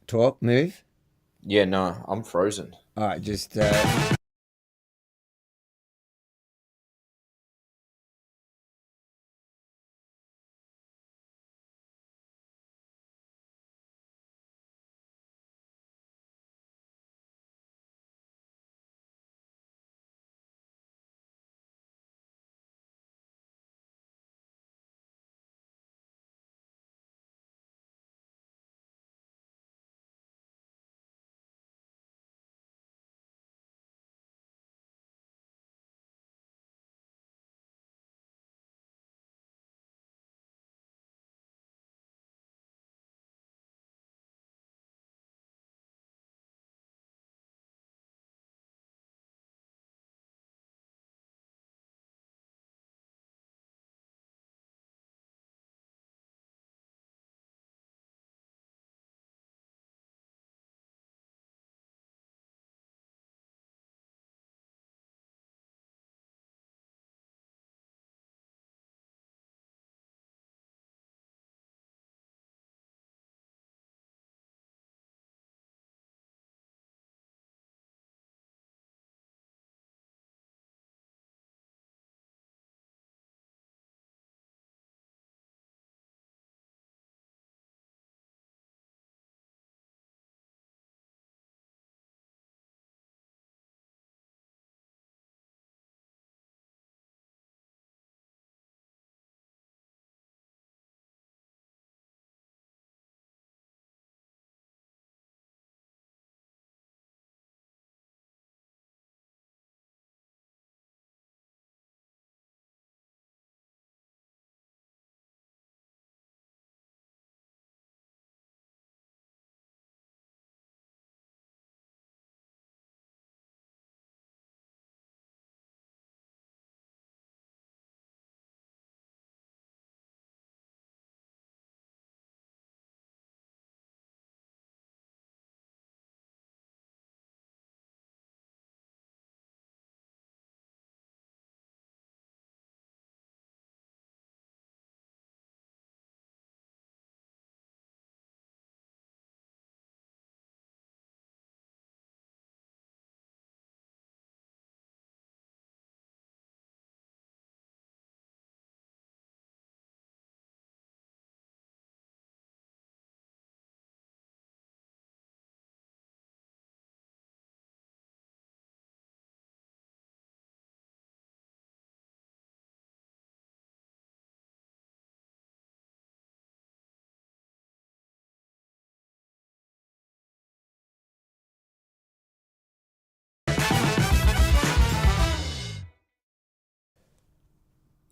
Talk, move. Yeah, no, I'm frozen. All right, just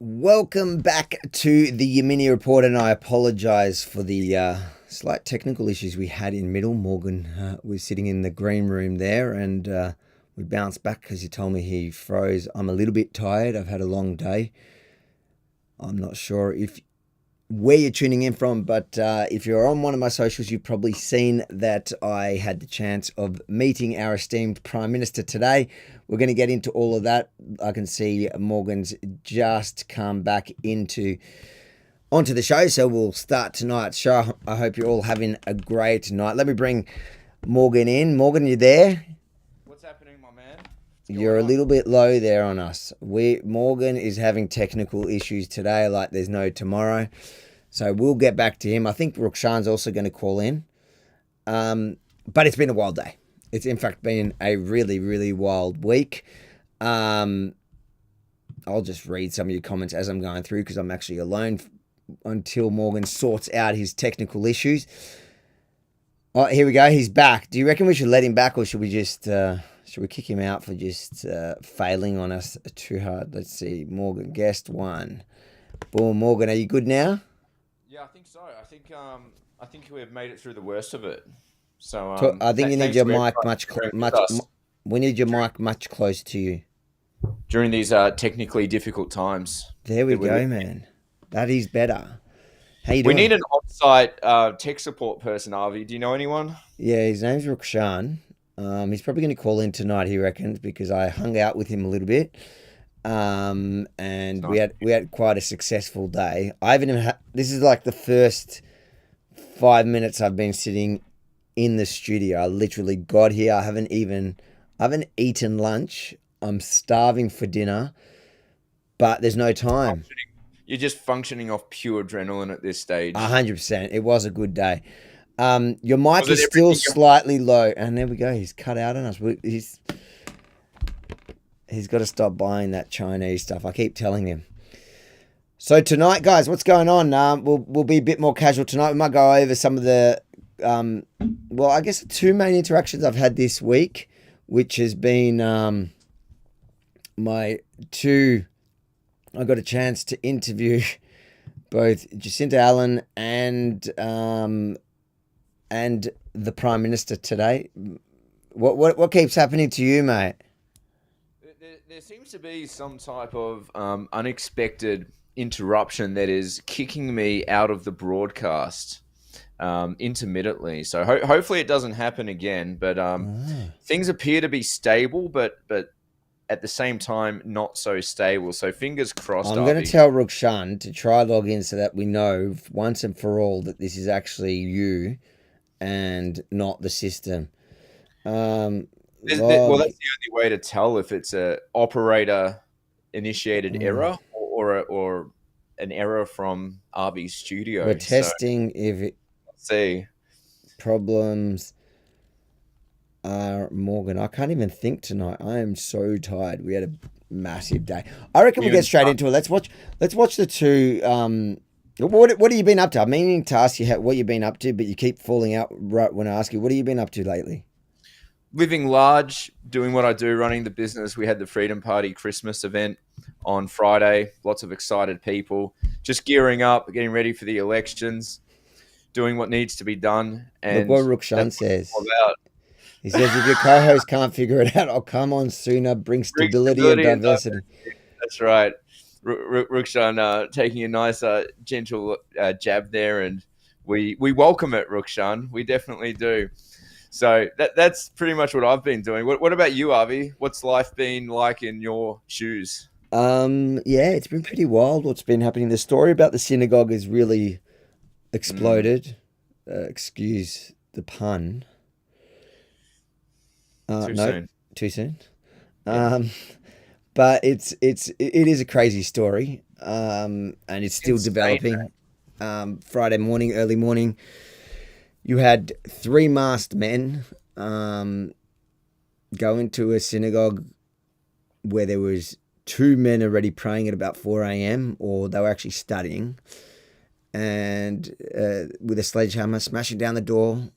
welcome back to the Yemini report, and I apologise for the slight technical issues we had in middle. Morgan was sitting in the green room there, and we bounced back because he told me he froze. I'm a little bit tired. I've had a long day. I'm not sure if where you're tuning in from, but if you're on one of my socials, you've probably seen that I had the chance of meeting our esteemed Prime Minister today. We're going to get into all of that. I can see Morgan's just come back onto the show, so we'll start tonight's show. I hope you're all having a great night. Let me bring Morgan in. Morgan, you there? What's happening, my man? You're a little bit low there on us. Morgan is having technical issues today, like there's no tomorrow. So we'll get back to him. I think Rukshan's also going to call in. But it's been a wild day. It's in fact been a really, really wild week. I'll just read some of your comments as I'm going through because I'm actually alone until Morgan sorts out his technical issues. Oh, here we go. He's back. Do you reckon we should let him back, or should we just should we kick him out for just failing on us too hard? Let's see. Morgan, guest one. Boom, Morgan. Are you good now? Yeah, I think so. I think we've made it through the worst of it. So I think you need thanks your to mic everyone much, bearing with much. us We need your mic much closer to you. during these technically difficult times. There we that we're go, living in. man. That is better. How you We doing? need an on-site tech support person, Avi. Do you know anyone? Yeah, his name's Rukshan. He's probably going to call in tonight, he reckons, because I hung out with him a little bit. And Nice. we had quite a successful day. I haven't even this is like the first 5 minutes I've been sitting in the studio. I literally got here. I haven't eaten lunch. I'm starving for dinner, but there's no time. You're just functioning off pure adrenaline at this stage. 100%. It was a good day. Your Was mic it is still everything? slightly low, and there we go. He's cut out on us. He's got to stop buying that Chinese stuff. I keep telling him. So tonight, guys, what's going on? We'll be a bit more casual tonight. We might go over some of the, I guess the two main interactions I've had this week, which has been my two. I got a chance to interview both Jacinta Allen and the Prime Minister today. What keeps happening to you, mate? There seems to be some type of unexpected interruption that is kicking me out of the broadcast intermittently. So hopefully it doesn't happen again. But things appear to be stable, but at the same time not so stable. So fingers crossed. I'm going to tell Rukshan to try log in so that we know once and for all that this is actually you and not the system. Well, that's the only way to tell if it's a operator initiated error or an error from RB's studio. We're testing if it Let's see problems are Morgan. I can't even think tonight. I am so tired. We had a massive day. I reckon we'll get straight into it. Let's watch the two. What have you been up to? I'm meaning to ask you what you've been up to, but you keep falling out right when I ask you. What have you been up to lately? Living large, doing what I do, running the business. We had the Freedom Party Christmas event on Friday. Lots of excited people. Just gearing up, getting ready for the elections, doing what needs to be done. And look what Rukshan says. He says, if your co-host can't figure it out, I'll come on sooner, bring stability and diversity. That's right. Rukshan taking a nice, gentle jab there, and we welcome it, Rukshan. We definitely do. So that's pretty much what I've been doing. What about you, Avi? What's life been like in your shoes? Yeah, it's been pretty wild what's been happening. The story about the synagogue has really exploded. Excuse the pun. Soon. Too soon. Yeah. But it is a crazy story, and it's still developing. Friday morning, early morning, you had three masked men go into a synagogue where there was two men already praying at about 4 a.m. or they were actually studying, and with a sledgehammer smashing down the door,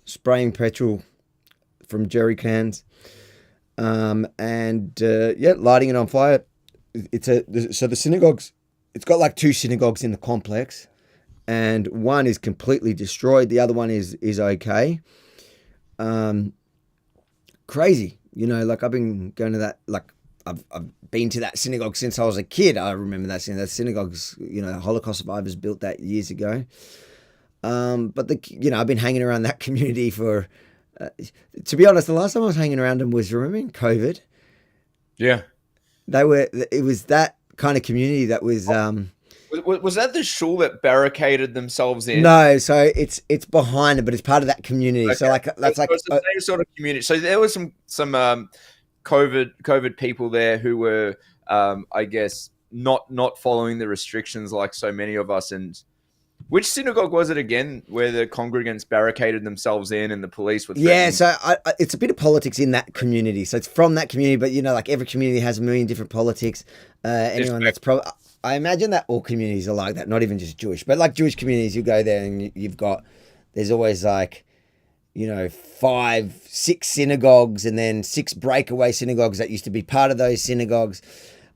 spraying petrol from jerry cans, lighting it on fire. So the synagogues, it's got like two synagogues in the complex, and one is completely destroyed. The other one is okay. Crazy, like I've been going to that, like I've been to that synagogue since I was a kid. I remember that synagogue's, Holocaust survivors built that years ago. But I've been hanging around that community for, to be honest, the last time I was hanging around them was, remember in COVID? Yeah. It was that kind of community that was, was that the shul that barricaded themselves in? No, so it's behind it, but it's part of that community. Okay. So that's it's the same sort of community. So there was some COVID people there who were, I guess, not following the restrictions like so many of us. And which synagogue was it again, where the congregants barricaded themselves in and the police were threatening? Yeah, so it's a bit of politics in that community. So it's from that community, but like every community has a million different politics. Anyone that's probably, I imagine that all communities are like that, not even just Jewish, but like Jewish communities, you go there and there's always like, 5, 6 synagogues and then 6 breakaway synagogues that used to be part of those synagogues.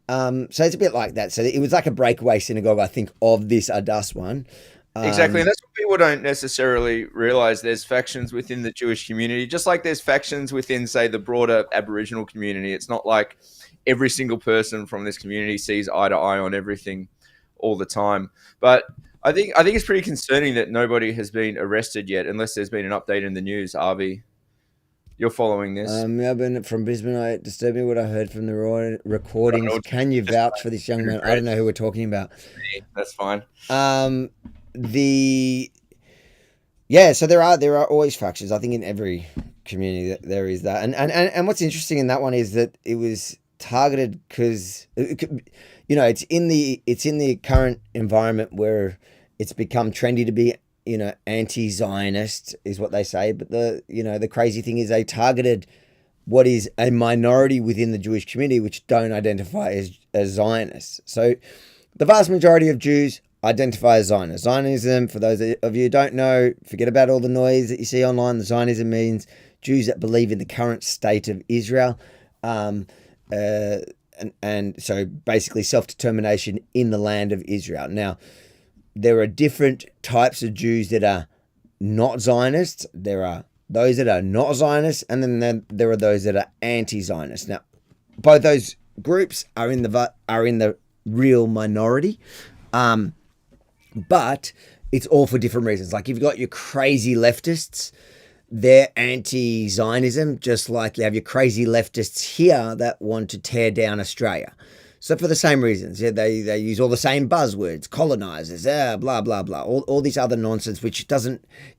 So it's a bit like that. So it was like a breakaway synagogue, I think, of this Adas one. Exactly. And that's what people don't necessarily realize. There's factions within the Jewish community, just like there's factions within, say, the broader Aboriginal community. It's not like every single person from this community sees eye to eye on everything all the time. But I think it's pretty concerning that nobody has been arrested yet, unless there's been an update in the news. Avi, you're following this. Melbourne from Brisbane. It disturbed me what I heard from the recordings. Can you vouch for this young man? I don't know who we're talking about. That's fine. Yeah, so there are always factions. I think in every community that there is that. And what's interesting in that one is that it was targeted because it's in the current environment where it's become trendy to be anti-Zionist is what they say. But the crazy thing is they targeted what is a minority within the Jewish community which don't identify as Zionists. So the vast majority of Jews identify as Zionists. Zionism, for those of you who don't know, forget about all the noise that you see online. The Zionism means Jews that believe in the current state of Israel. Um, and so basically self-determination in the land of Israel. Now, there are different types of Jews that are not Zionists. There are those that are not Zionists, and then there are those that are anti-Zionists. Now, both those groups are in the real minority, but it's all for different reasons. Like you've got your crazy leftists, they're anti-Zionism, just like you have your crazy leftists here that want to tear down Australia. So for the same reasons, yeah, they use all the same buzzwords, colonizers, blah blah blah, all this other nonsense which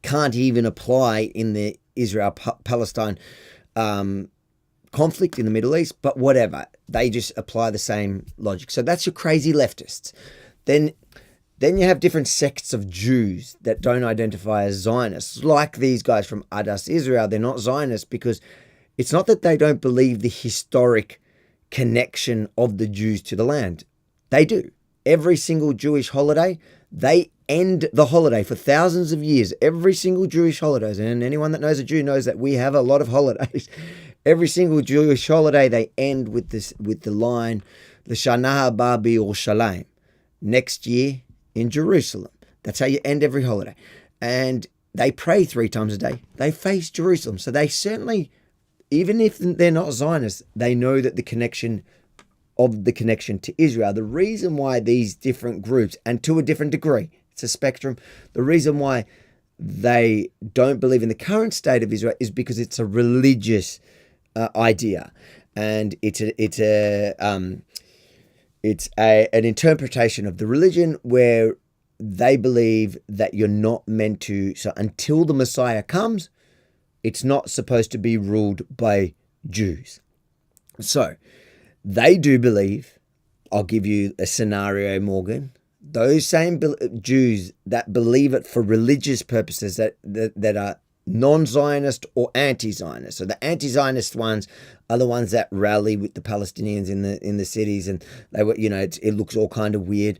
can't even apply in the Israel-Palestine conflict in the Middle East. But whatever, they just apply the same logic. So that's your crazy leftists. Then you have different sects of Jews that don't identify as Zionists, like these guys from Adas, Israel. They're not Zionists because it's not that they don't believe the historic connection of the Jews to the land. They do. Every single Jewish holiday, they end the holiday for thousands of years. Every single Jewish holidays, and anyone that knows a Jew knows that we have a lot of holidays. Every single Jewish holiday, they end with the line, L'Shana Haba B'Yerushalayim. Next year in Jerusalem. That's how you end every holiday. And they pray 3 times a day. They face Jerusalem. So they certainly, even if they're not Zionists, they know that the connection to Israel. The reason why these different groups, and to a different degree, it's a spectrum, the reason why they don't believe in the current state of Israel is because it's a religious idea. And it's an interpretation of the religion where they believe that you're not meant to. So until the Messiah comes, it's not supposed to be ruled by Jews. So they do believe, I'll give you a scenario, Morgan. Those same Jews that believe it for religious purposes that are non-Zionist or anti-Zionist. So the anti-Zionist ones are the ones that rally with the Palestinians in the cities, and they were, it looks all kind of weird.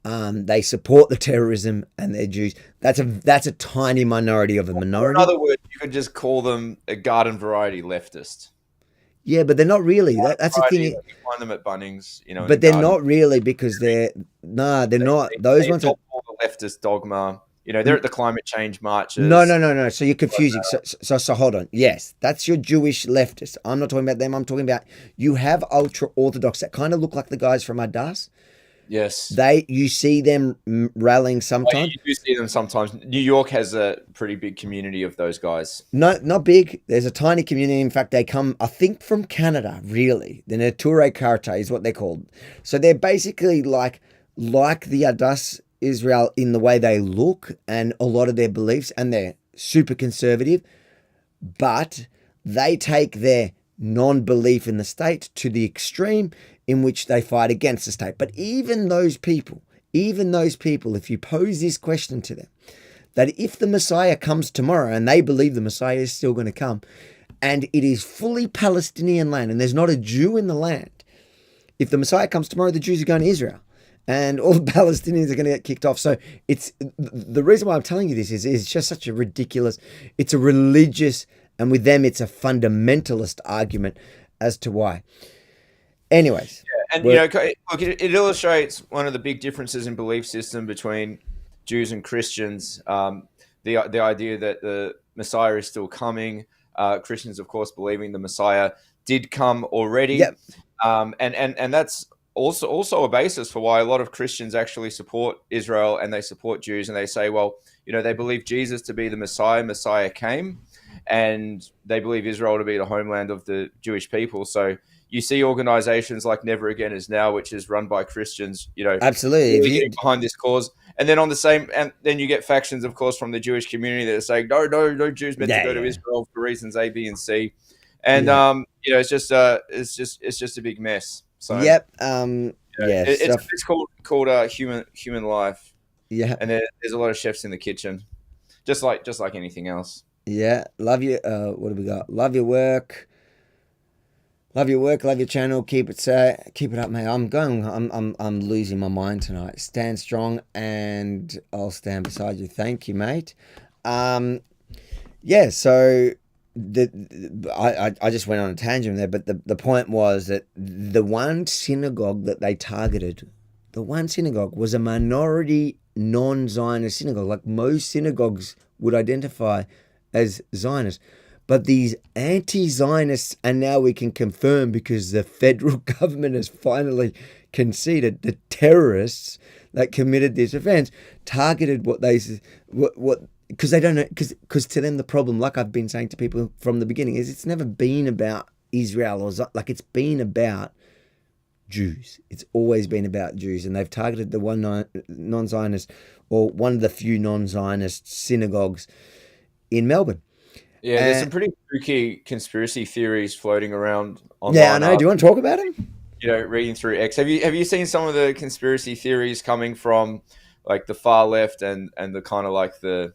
They support the terrorism, and they're Jews. That's a tiny minority of a minority. In other words, you could just call them a garden variety leftist. Yeah, but they're not really. That's the thing. You find them at Bunnings, But they're not really, because they're not. Those ones are all the leftist dogma. They're at the climate change marches. No. So you're confusing. So hold on. Yes, that's your Jewish leftists. I'm not talking about them. I'm talking about you have ultra orthodox that kind of look like the guys from Adas. Yes. You see them rallying sometimes. You do see them sometimes. New York has a pretty big community of those guys. No, not big. There's a tiny community. In fact, they come, I think, from Canada, really. The Nature Carte is what they're called. So they're basically like the Adas Israel in the way they look and a lot of their beliefs, and they're super conservative, but they take their non-belief in the state to the extreme in which they fight against the state. But even those people, if you pose this question to them, that if the Messiah comes tomorrow, and they believe the Messiah is still going to come, and it is fully Palestinian land, and there's not a Jew in the land, if the Messiah comes tomorrow, the Jews are going to Israel, and all the Palestinians are going to get kicked off. So it's the reason why I'm telling you this is it's just such a ridiculous, it's a religious, and with them it's a fundamentalist argument as to why. Anyways. Yeah, and look, it illustrates one of the big differences in belief system between Jews and Christians. The idea that the Messiah is still coming. Christians, of course, believing the Messiah did come already. Yep. And that's also a basis for why a lot of Christians actually support Israel and they support Jews, and they say, well, they believe Jesus to be the Messiah came, and they believe Israel to be the homeland of the Jewish people. So you see organizations like Never Again Is Now, which is run by Christians, absolutely really getting behind this cause. and then on the same, and then you get factions, of course, from the Jewish community that are saying no Jews meant to Yeah, go to yeah, Israel for reasons A, B, and C, and yeah. it's just a big mess. So Yep. Yeah. it's Stuff. it's called human life, Yeah. and there's a lot of chefs in the kitchen, just like anything else. Yeah. Love you. What do we got? Love your work. Love your work. Love your channel. Keep it up, mate. I'm losing my mind tonight. Stand strong, and I'll stand beside you. Thank you, mate. Um. Yeah. So I just went on a tangent there, but the point was that the one synagogue that they targeted, the one synagogue was a minority non-Zionist synagogue. Like most synagogues would identify as Zionist. But these anti-Zionists, and now we can confirm because the federal government has finally conceded, the terrorists that committed this offense targeted what because they don't know, because to them the problem, like I've been saying to people from the beginning, is it's never been about Israel or like it's been about Jews. It's always been about Jews, and they've targeted the one non-Zionist, or one of the few non-Zionist synagogues in Melbourne. Yeah, there's some pretty spooky conspiracy theories floating around Yeah, I online. know. Do you want to talk about him? Reading through X, have you seen some of the conspiracy theories coming from like the far left and the kind of like the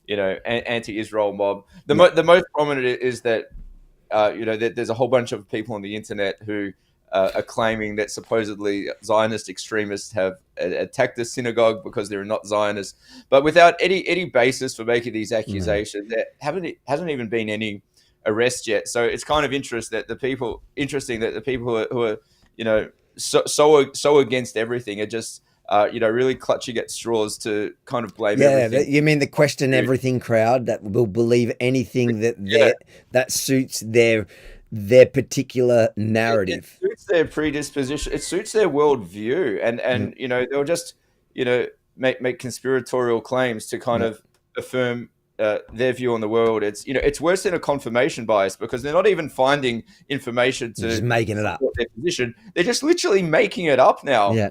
anti-Israel mob? The most prominent is that that there's a whole bunch of people on the internet who are claiming that supposedly Zionist extremists have attacked the synagogue because they're not Zionists, but without any basis for making these accusations. There hasn't even been any arrests yet. So it's kind of interesting that the people who are so against everything are just really clutching at straws to kind of blame everything. You mean the question everything crowd that will believe anything that suits their particular narrative. It suits their predisposition. It suits their worldview, and they'll just make conspiratorial claims to kind of affirm their view on the world. It's worse than a confirmation bias, because they're not even finding information to just making it up. Their position. They're just literally making it up now. Yeah.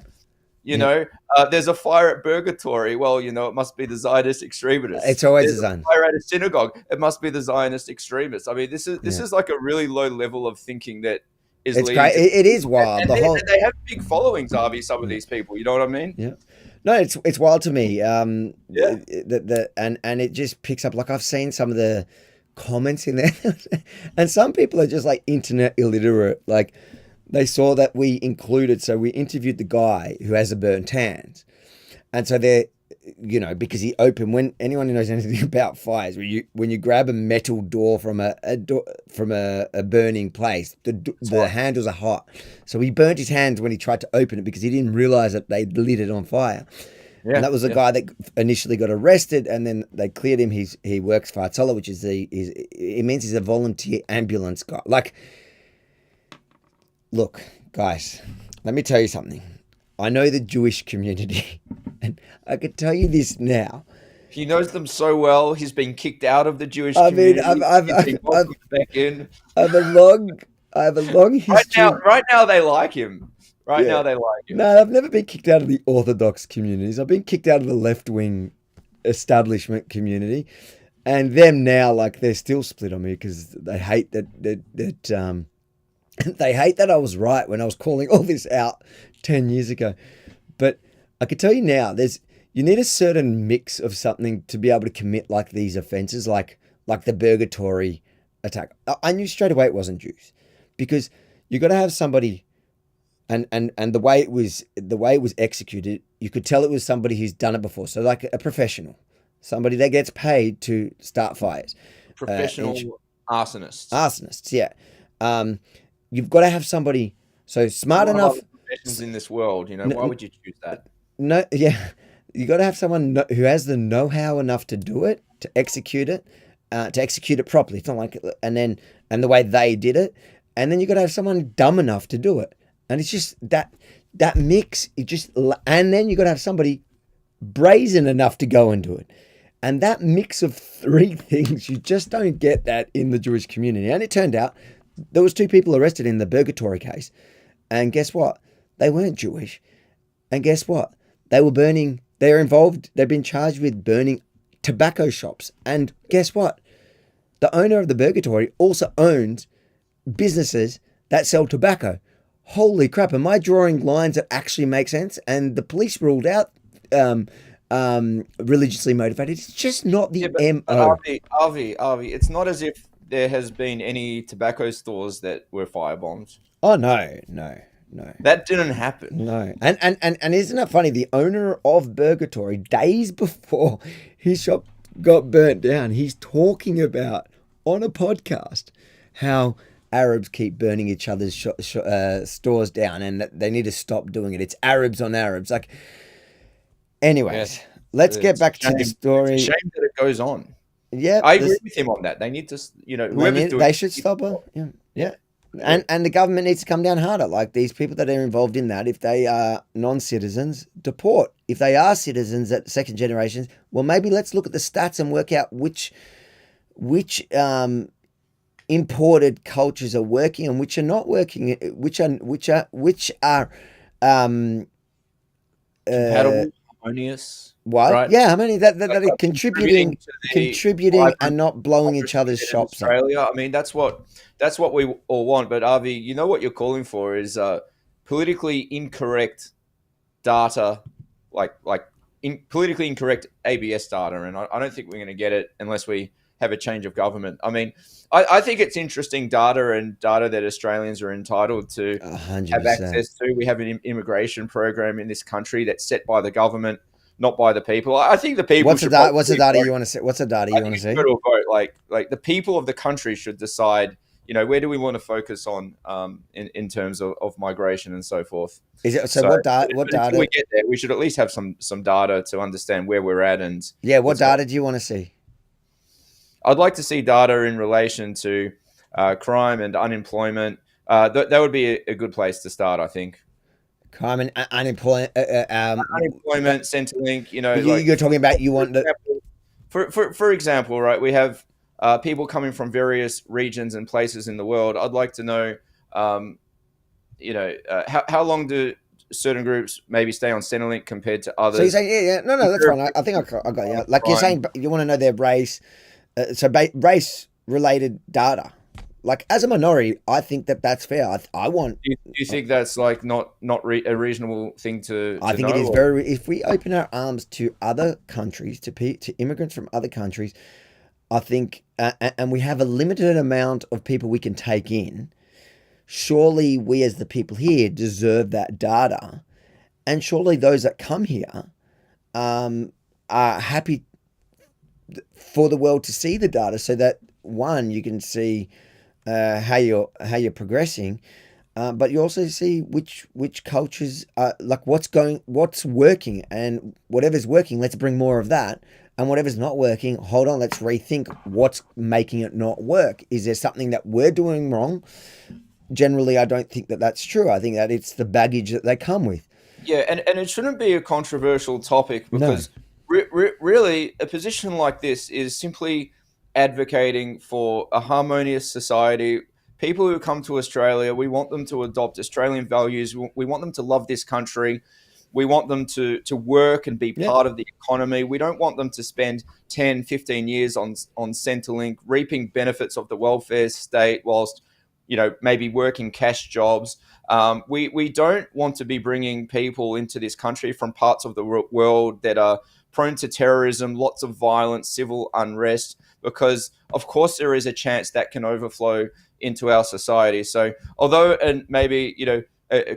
There's a fire at Purgatory. Well, it must be the Zionist extremists. It's always There's a Zionist. Fire at a synagogue. It must be the Zionist extremists. I mean, this is like a really low level of thinking that is. It's great. It is wild. And they have big followings, Avi. Some of these people. You know what I mean? Yeah. No, it's wild to me. And it just picks up. Like I've seen some of the comments in there, and some people are just like internet illiterate. Like they saw that we interviewed the guy who has the burnt hands, and so they're, because he opened, when anyone who knows anything about fires, when you grab a metal door from a burning place, the handles are hot. So he burnt his hands when he tried to open it because he didn't realize that they'd lit it on fire. Yeah, and that was the guy that initially got arrested, and then they cleared him. He works for Atala, which is it means he's a volunteer ambulance guy. Like, look, guys, let me tell you something. I know the Jewish community, and I can tell you this now. He knows them so well. He's been kicked out of the Jewish community. I have a long history. Right now they like him. Now they like him. No, I've never been kicked out of the Orthodox communities. I've been kicked out of the left-wing establishment community, and them now, like, they're still split on me because they hate that they hate that I was right when I was calling all this out 10 years ago. But I can tell you now, you need a certain mix of something to be able to commit like these offenses, like the Purgatory attack. I knew straight away it wasn't Jews, because you got to have somebody, and the way it was executed, you could tell it was somebody who's done it before. So like a professional, somebody that gets paid to start fires. Professional arsonists. Arsonists, yeah. You've got to have somebody so smart enough. Professions in this world, why would you choose that? No, yeah, you got to have someone who has the know-how enough to do it, to execute it properly. It's not like, and the way they did it, and then you got to have someone dumb enough to do it, and it's just that mix. And then you got to have somebody brazen enough to go and do it, and that mix of three things, you just don't get that in the Jewish community. And it turned out there was 2 people arrested in the Purgatory case. And guess what? They weren't Jewish. And guess what? They were burning They're involved. They've been charged with burning tobacco shops. And guess what? The owner of the Burgatory also owns businesses that sell tobacco. Holy crap! Am I drawing lines that actually make sense? And the police ruled out religiously motivated. It's just not Yeah, the but MO. Avi, it's not as if there has been any tobacco stores that were firebombed. Oh no, no, no. That didn't happen. No. And isn't it funny? The owner of Burgatory, days before his shop got burnt down, he's talking about on a podcast how Arabs keep burning each other's stores down and that they need to stop doing it. It's Arabs on Arabs. Like, anyways, Yeah, let's get it's a back to the shame. story. It's a shame that it goes on. Yeah, I agree with him on that. They need to, whoever's doing they it, should stop her. Yeah, yeah. yeah. And the government needs to come down harder. Like these people that are involved in that, if they are non-citizens, deport. If they are citizens at second generations, well, maybe let's look at the stats and work out which imported cultures are working and which are not working. Which are Compatible, harmonious, what? right? Yeah, I mean that Like, are contributing, to the and vibrant not blowing each other's democracy in shops up. Australia. I mean, that's what we all want. But Avi, you know what you're calling for is politically incorrect data, politically incorrect ABS data, and I don't think we're going to get it unless we have a change of government. I mean, I think it's interesting data that Australians are entitled to have 100%. access to. We have an immigration program in this country that's set by the government, not by the people. I think the people. What's the data you want to see? What's the data you want to see? Go to a vote. Like the people of the country should decide. Where do we want to focus on in terms of migration and so forth. Is it so? What data? Until we get there, we should at least have some data to understand where we're at and what data do you want to see? I'd like to see data in relation to crime and unemployment. That would be a good place to start, I think. Crime and unemployment. Unemployment, Centrelink. You're talking about you want the. For example, right? We have people coming from various regions and places in the world. I'd like to know, how long do certain groups maybe stay on Centrelink compared to others? So you're saying, no, that's fine. I think I got you. Like you're saying, you want to know their race. Race-related data. Like as a minority, I think that's fair. I want. Do you think that's like not a reasonable thing to? I think know, it is very. If we open our arms to other countries, to immigrants from other countries, I think, and we have a limited amount of people we can take in. Surely we, as the people here, deserve that data, and surely those that come here, are happy for the world to see the data, so that one, you can see how you're progressing, but you also see which cultures like what's working, and whatever's working, let's bring more of that, and whatever's not working, hold on, let's rethink what's making it not work. Is there something that we're doing wrong? Generally, I don't think that that's true. I think that it's the baggage that they come with. Yeah, and it shouldn't be a controversial topic because. No. Really, a position like this is simply advocating for a harmonious society. People who come to Australia, we want them to adopt Australian values. We want them to love this country. We want them to work and be part of the economy. We don't want them to spend 10, 15 years on Centrelink, reaping benefits of the welfare state whilst, maybe working cash jobs. We don't want to be bringing people into this country from parts of the world that are prone to terrorism, lots of violence, civil unrest, because of course there is a chance that can overflow into our society. So although maybe a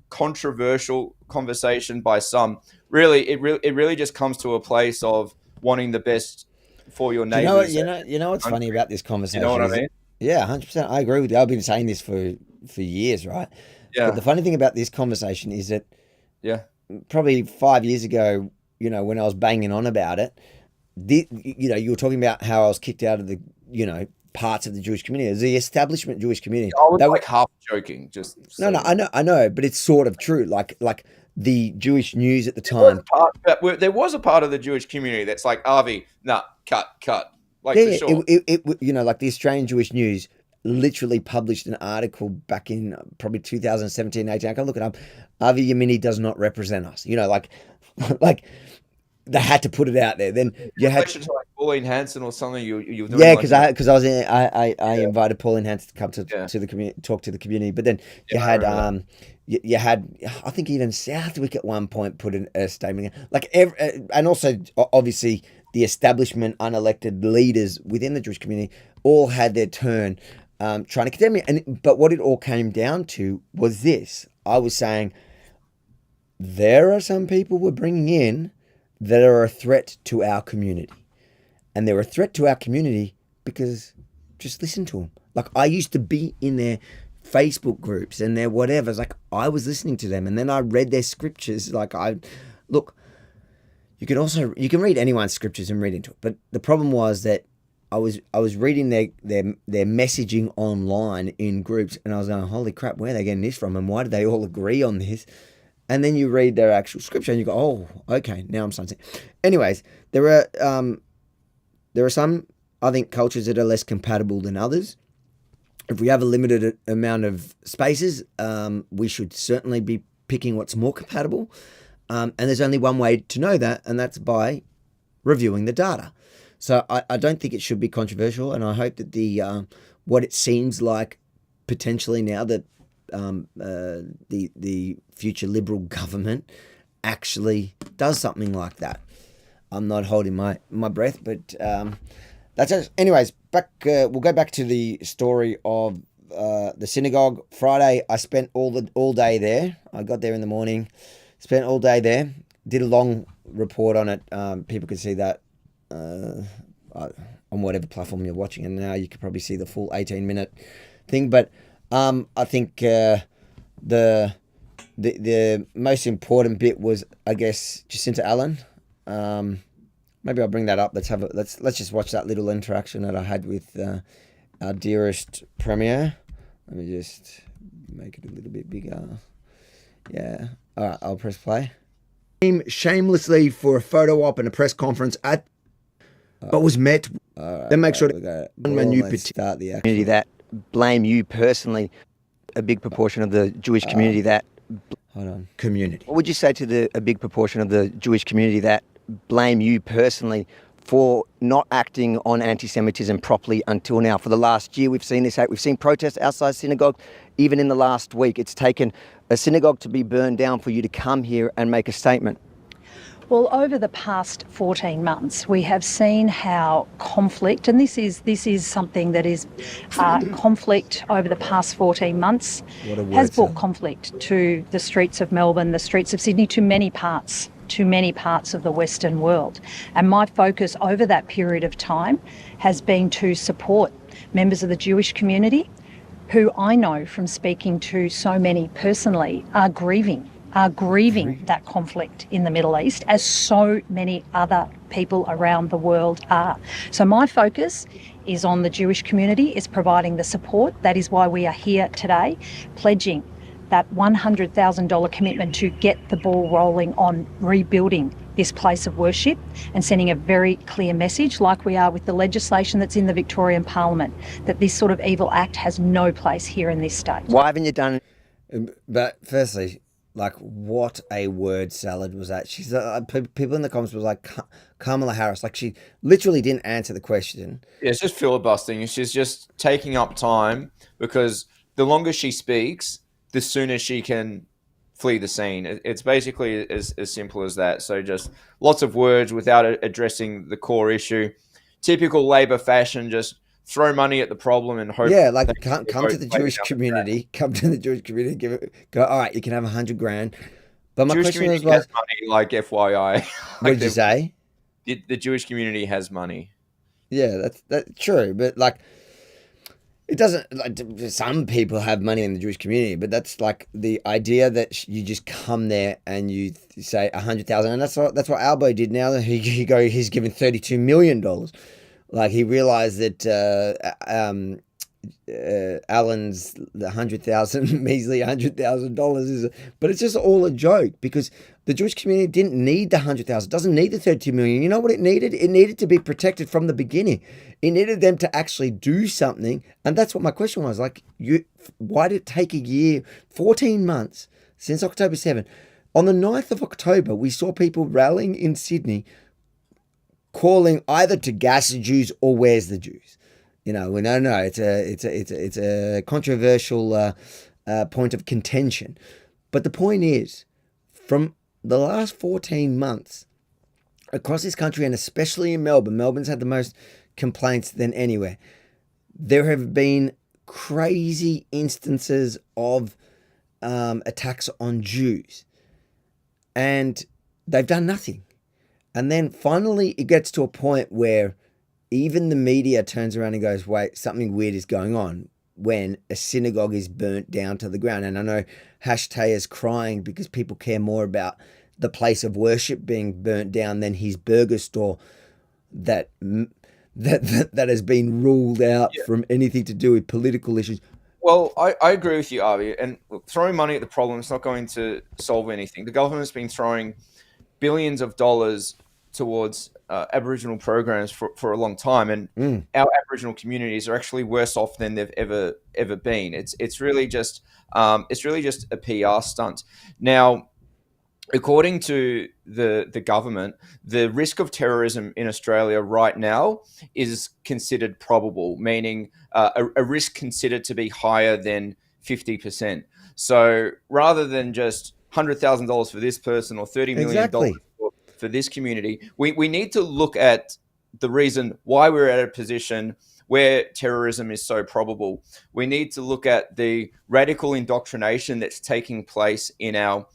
controversial conversation by some, it really just comes to a place of wanting the best for your neighbors. You know what's funny about this conversation? You know what I mean? Yeah, 100%. I agree with you. I've been saying this for years, right? Yeah. But the funny thing about this conversation is that probably 5 years ago, when I was banging on about it, you were talking about how I was kicked out of the, parts of the Jewish community, the establishment Jewish community. I was half joking, just no, I know, but it's sort of true. Like the Jewish news at the time. There was a part of the Jewish community that's like, Avi, cut. Like for sure. It like the Australian Jewish News literally published an article back in probably 2017, 18. I can look it up. Avi Yemini does not represent us. Like they had to put it out there. Then you had Relation to like Pauline Hanson or something. You're doing yeah, like because I was in, I yeah, invited Pauline Hanson to come yeah, to the community, talk to the community. But then yeah. you I had remember that. you had I think even Southwick at one point put in a statement like and also obviously the establishment unelected leaders within the Jewish community all had their turn trying to condemn me. And but what it all came down to was this: I was saying there are some people we're bringing in that are a threat to our community. And they're a threat to our community because just listen to them. Like I used to be in their Facebook groups and their whatever's. Like I was listening to them, and then I read their scriptures. Like I look, you can read anyone's scriptures and read into it. But the problem was that I was reading their messaging online in groups, and I was going, holy crap, where are they getting this from, and why do they all agree on this? And then you read their actual scripture, and you go, oh, okay, now I'm starting to see. Anyways, there are some, I think, cultures that are less compatible than others. If we have a limited amount of spaces, we should certainly be picking what's more compatible. And there's only one way to know that, and that's by reviewing the data. So I don't think it should be controversial, and I hope that what it seems like potentially now that the future Liberal government actually does something like that. I'm not holding my breath, but that's it. Anyways, we'll go back to the story of the synagogue. Friday, I spent all day there. I got there in the morning, spent all day there, did a long report on it. People could see that on whatever platform you're watching, and now you could probably see the full 18-minute thing. But I think the most important bit was, I guess, Jacinta Allen. Maybe I'll bring that up. Let's just watch that little interaction that I had with our dearest Premier. Let me just make it a little bit bigger. Yeah. All right, I'll press play. Came shamelessly for a photo op and a press conference but was met. Then make sure to start the community that blame you personally. A big proportion of the Jewish community that. Hold on. Community. What would you say to a big proportion of the Jewish community that blame you personally for not acting on anti-Semitism properly until now? For the last year, we've seen this. We've seen protests outside synagogue. Even in the last week, it's taken a synagogue to be burned down for you to come here and make a statement. Well, over the past 14 months, we have seen how conflict, and this is something that is conflict over the past 14 months, has brought conflict to the streets of Melbourne, the streets of Sydney, to many parts of the Western world. And my focus over that period of time has been to support members of the Jewish community who I know from speaking to so many personally are grieving that conflict in the Middle East, as so many other people around the world are. So my focus is on the Jewish community, is providing the support. That is why we are here today, pledging that $100,000 commitment to get the ball rolling on rebuilding this place of worship and sending a very clear message, like we are with the legislation that's in the Victorian Parliament, that this sort of evil act has no place here in this state. Why haven't you done it? But firstly, like, what a word salad was that? She's people in the comments was like Kamala Harris. Like, she literally didn't answer the question. Yeah, it's just filibustering. She's just taking up time because the longer she speaks, the sooner she can flee the scene. It's basically as simple as that. So just lots of words without addressing the core issue. Typical Labor fashion, just throw money at the problem and hope. Yeah, like come to the Jewish community. Come to the Jewish community. Go. All right, you can have $100,000. But my Jewish question was, has money, like FYI. What did you say? The Jewish community has money. Yeah, that's true. But like, it doesn't. Like, some people have money in the Jewish community, but that's like the idea that you just come there and you say $100,000, and that's what Albo did. Now he's given $32 million. Like, he realized that Alan's the measly $100,000 is, but it's just all a joke because the Jewish community didn't need the $100,000, doesn't need the $32 million. You know what it needed? It needed to be protected from the beginning. It needed them to actually do something, and that's what my question was. Like, why did it take a year, 14 months since October 7th? On the 9th of October, we saw people rallying in Sydney calling either to gas the Jews or where's the Jews. It's a controversial point of contention. But the point is, from the last 14 months, across this country, and especially in Melbourne's had the most complaints than anywhere, there have been crazy instances of attacks on Jews. And they've done nothing. And then finally it gets to a point where even the media turns around and goes, wait, something weird is going on, when a synagogue is burnt down to the ground. And I know Hashtag is crying because people care more about the place of worship being burnt down than his burger store that has been ruled out from anything to do with political issues. Well, I agree with you, Avi. And look, throwing money at the problem is not going to solve anything. The government's been throwing billions of dollars towards Aboriginal programs for a long time, and our Aboriginal communities are actually worse off than they've ever been. It's really just a PR stunt. Now, according to the government, the risk of terrorism in Australia right now is considered probable, meaning a risk considered to be higher than 50%. So rather than just $100,000 for this person or $30 million for this community, we need to look at the reason why we're at a position where terrorism is so probable. We need to look at the radical indoctrination that's taking place in our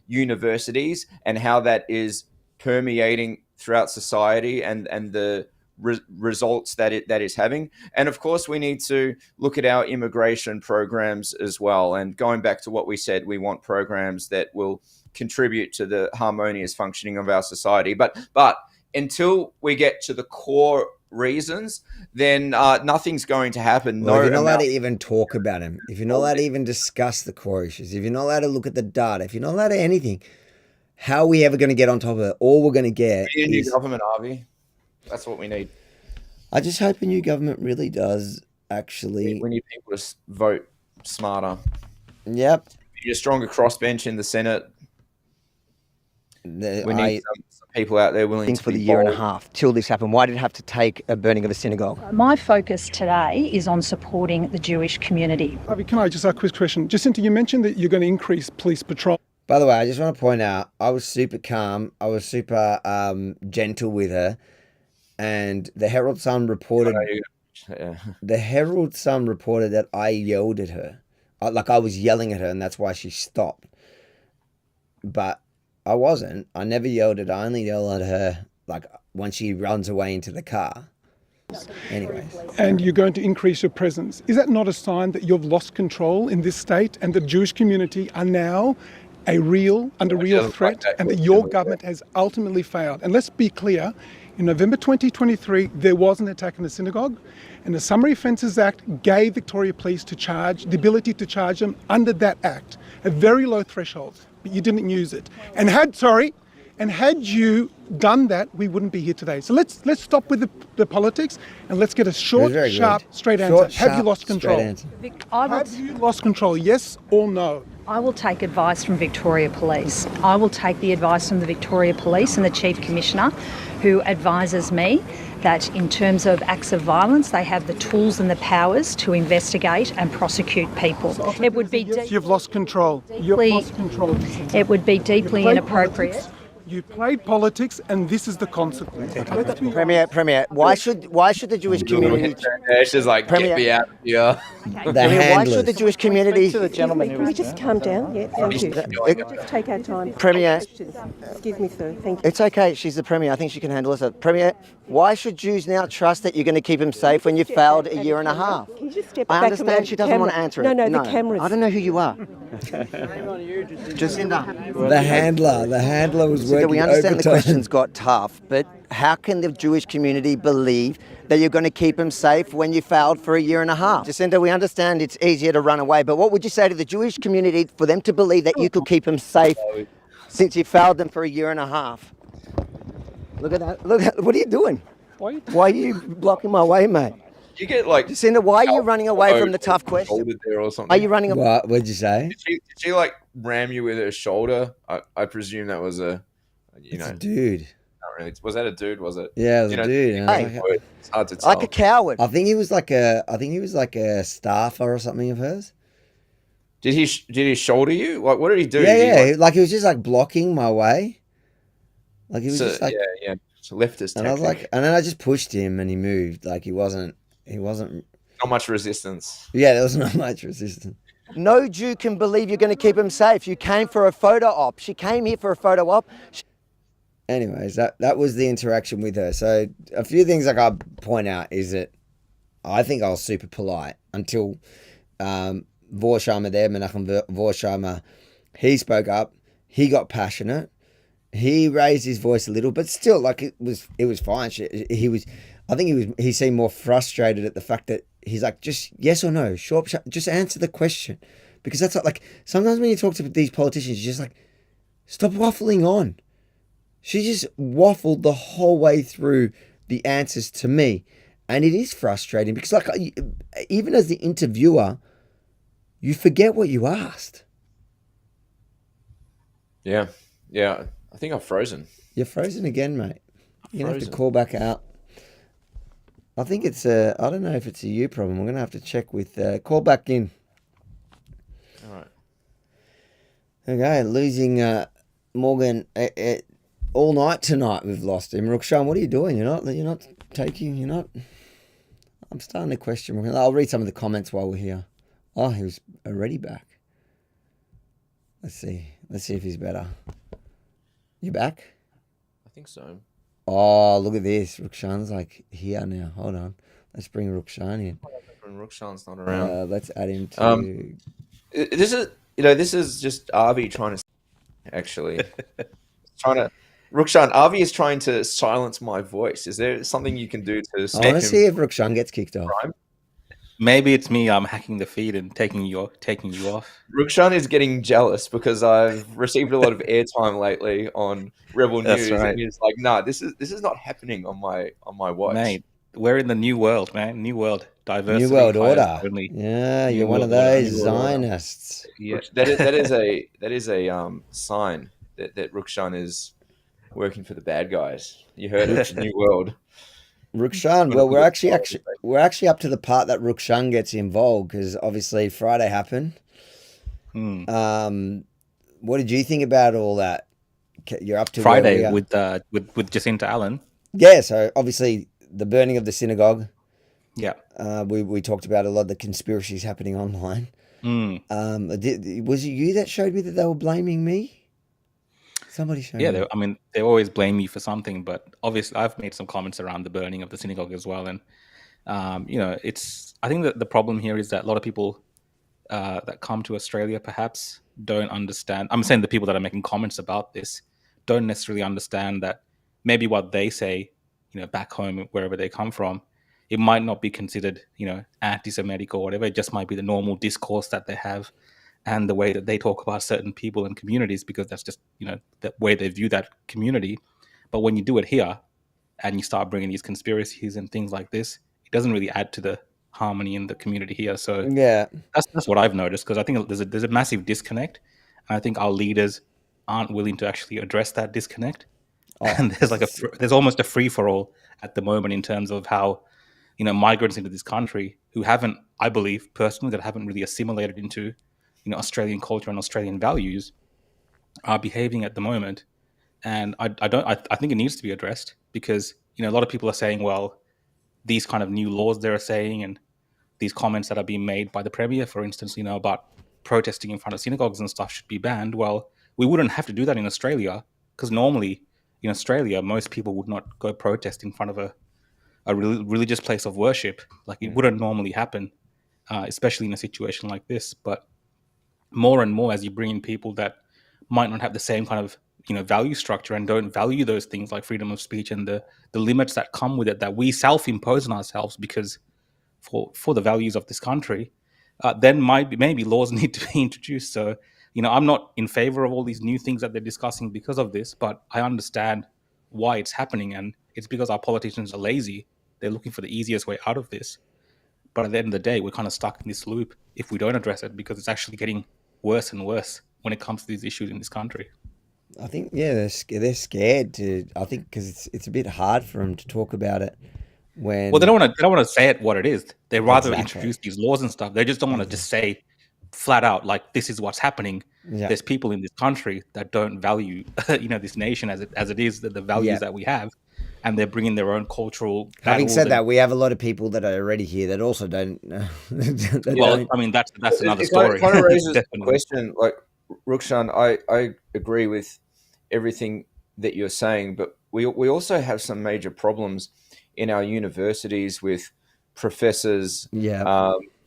universities and how that is permeating throughout society and the results that it is having. And of course, we need to look at our immigration programs as well. And going back to what we said, we want programs that will contribute to the harmonious functioning of our society. But until we get to the core reasons, then nothing's going to happen. Well, if you're not allowed to even talk about them, if you're not allowed to even discuss the core issues, if you're not allowed to look at the data, if you're not allowed to anything, how are we ever going to get on top of it? All we're going to get is a new government, Avi. That's what we need. I just hope a new government really does actually. We need people to vote smarter. Yep. We need a stronger crossbench in the Senate. We need some people out there willing to for be the year and a bold. half till this happened. Why did it have to take a burning of a synagogue? My focus today is on supporting the Jewish community. Avi, can I just ask a quick question? Jacinta, you mentioned that you're going to increase police patrol. By the way, I just want to point out, I was super calm. I was super gentle with her. And the Herald Sun reported... The Herald Sun reported that I yelled at her. I was yelling at her, and that's why she stopped. But I wasn't. I never yelled at her. I only yell at her when she runs away into the car. Anyways. And you're going to increase your presence. Is that not a sign that you've lost control in this state and the Jewish community are now under real threat, and that your government has ultimately failed? And let's be clear, in November 2023, there was an attack in a synagogue, and the Summary Offences Act gave Victoria Police the ability to charge them under that act, a very low threshold, but you didn't use it. And had you done that, we wouldn't be here today. So let's stop with the politics and let's get a short, sharp, straight answer. Have you lost control? Have you lost control? Yes or no? I will take advice from Victoria Police. I will take the advice from the Victoria Police and the Chief Commissioner, who advises me that in terms of acts of violence, they have the tools and the powers to investigate and prosecute people. It would be you've lost control. You've lost control. It would be deeply inappropriate. You played politics, and this is the consequence. Premier, why should the Jewish community? She's like, get me out of here. Why should the Jewish community? To the gentleman who was just calm down? Yeah, thank you. Just take our time. Premier, Excuse me, sir. Thank you. it's okay. She's the Premier. I think she can handle it. Premier, why should Jews now trust that you're going to keep them safe when you failed a year and a half? Can you just step I back understand she doesn't want to answer it. No, the cameras. I don't know who you are. Jacinta. The handler was working We understand the overtime. questions got tough, but how can the Jewish community believe that you're going to keep them safe when you failed for a year and a half? Jacinta, we understand it's easier to run away, but what would you say to the Jewish community for them to believe that you could keep them safe since you failed them for a year and a half? Look at that. What are you doing? Why are you blocking my way, mate? You get like Jacinta, why are you running away from the tough question? There or something. Are you running away? What? What'd you say? Did she like ram you with her shoulder. I presume that was a, It's a dude. not really. Was that a dude? Was it? Yeah, it was a dude. And I was like, It's hard to tell. Like a coward. I think he was like a staffer or something of hers. Did he shoulder you? What did he do? Yeah, Did he, yeah. Like he was just like blocking my way. Like he was just like, yeah. It's a leftist and I was tactic. like, and then I just pushed him, and he moved. Like he wasn't. Not much resistance. Yeah, there was not much resistance. No Jew can believe you're going to keep him safe. You came for a photo op. She came here for a photo op. Anyways, that was the interaction with her. So a few things I got to point out is that I think I was super polite until Vorsheimer there, Menachem Vorsheimer, he spoke up. He got passionate. He raised his voice a little, but still, like it was fine. He seemed more frustrated at the fact that he's like, just yes or no, short, just answer the question, because that's like sometimes when you talk to these politicians, you're just like, stop waffling on. She just waffled the whole way through the answers to me, and it is frustrating because, like, even as the interviewer, you forget what you asked. Yeah. I think I've frozen. You're frozen again, mate. You're gonna have to call back out. I think it's I don't know if it's a you problem. We're gonna have to check with call back in. All right. Okay, losing Morgan all night tonight. We've lost him. Rukshan, what are you doing? You're not taking. I'm starting to question Morgan. I'll read some of the comments while we're here. Oh, he was already back. Let's see if he's better. You back? I think so. Oh, look at this. Rukshan's like here now. Hold on. Let's bring Rukshan in. When Rukshan's not around. Let's add him to. This is just Avi trying to actually Rukshan. Avi is trying to silence my voice. Is there something you can do to I stop want him? to see if Rukshan gets kicked off. Maybe it's me. I'm hacking the feed and taking you off. Rukshan is getting jealous because I've received a lot of airtime lately on Rebel That's News, right. and he's like, "Nah, this is not happening on my watch." Mate, we're in the new world, man. New world. Diversity. New World hires Order. only. Yeah, New you're one of World Order. those New World Order. Zionists. Yeah. That is a sign that Rukshan is working for the bad guys. You heard it, it's a new world. Rukshan, well, we're actually up to the part that Rukshan gets involved because obviously Friday happened. What did you think about all that? You're up to Friday with Jacinta Allen. Yeah, so obviously the burning of the synagogue. Yeah. We talked about a lot of the conspiracies happening online. Was it you that showed me that they were blaming me? Somebody showed me. Yeah, they always blame you for something, but obviously I've made some comments around the burning of the synagogue as well, and I think that the problem here is that a lot of people that come to Australia perhaps don't understand. I'm saying the people that are making comments about this don't necessarily understand that maybe what they say, back home wherever they come from, it might not be considered, anti-Semitic or whatever. It just might be the normal discourse that they have and the way that they talk about certain people and communities, because that's just, the way they view that community. But when you do it here and you start bringing these conspiracies and things like this, it doesn't really add to the harmony in the community here. So yeah, that's what I've noticed, because I think there's a massive disconnect. And I think our leaders aren't willing to actually address that disconnect. And there's almost a free-for-all at the moment in terms of how, migrants into this country who haven't, I believe personally, that haven't really assimilated into, Australian culture and Australian values are behaving at the moment. And I think it needs to be addressed because, a lot of people are saying, well, these kind of new laws they're saying and these comments that are being made by the Premier, for instance, about protesting in front of synagogues and stuff should be banned. Well, we wouldn't have to do that in Australia because normally in Australia, most people would not go protest in front of a religious place of worship. Like it wouldn't normally happen, especially in a situation like this. But more and more, as you bring in people that might not have the same kind of value structure and don't value those things like freedom of speech and the limits that come with it that we self-impose on ourselves because for the values of this country, then maybe laws need to be introduced. So I'm not in favor of all these new things that they're discussing because of this, but I understand why it's happening, and it's because our politicians are lazy. They're looking for the easiest way out of this. But at the end of the day, we're kind of stuck in this loop if we don't address it because it's actually getting worse and worse when it comes to these issues in this country. I think they're scared to. I think because it's a bit hard for them to talk about it when. Well, they don't want to say it what it is. They rather Exactly. introduce these laws and stuff. They just don't want to just say flat out like this is what's happening. Yeah. There's people in this country that don't value this nation as it is, the values that we have, and they're bringing their own cultural. Having said that, we have a lot of people that are already here that also don't. I mean that's another story. It kind of raises the question, like Rukshan, I agree with everything that you're saying, but we also have some major problems in our universities with professors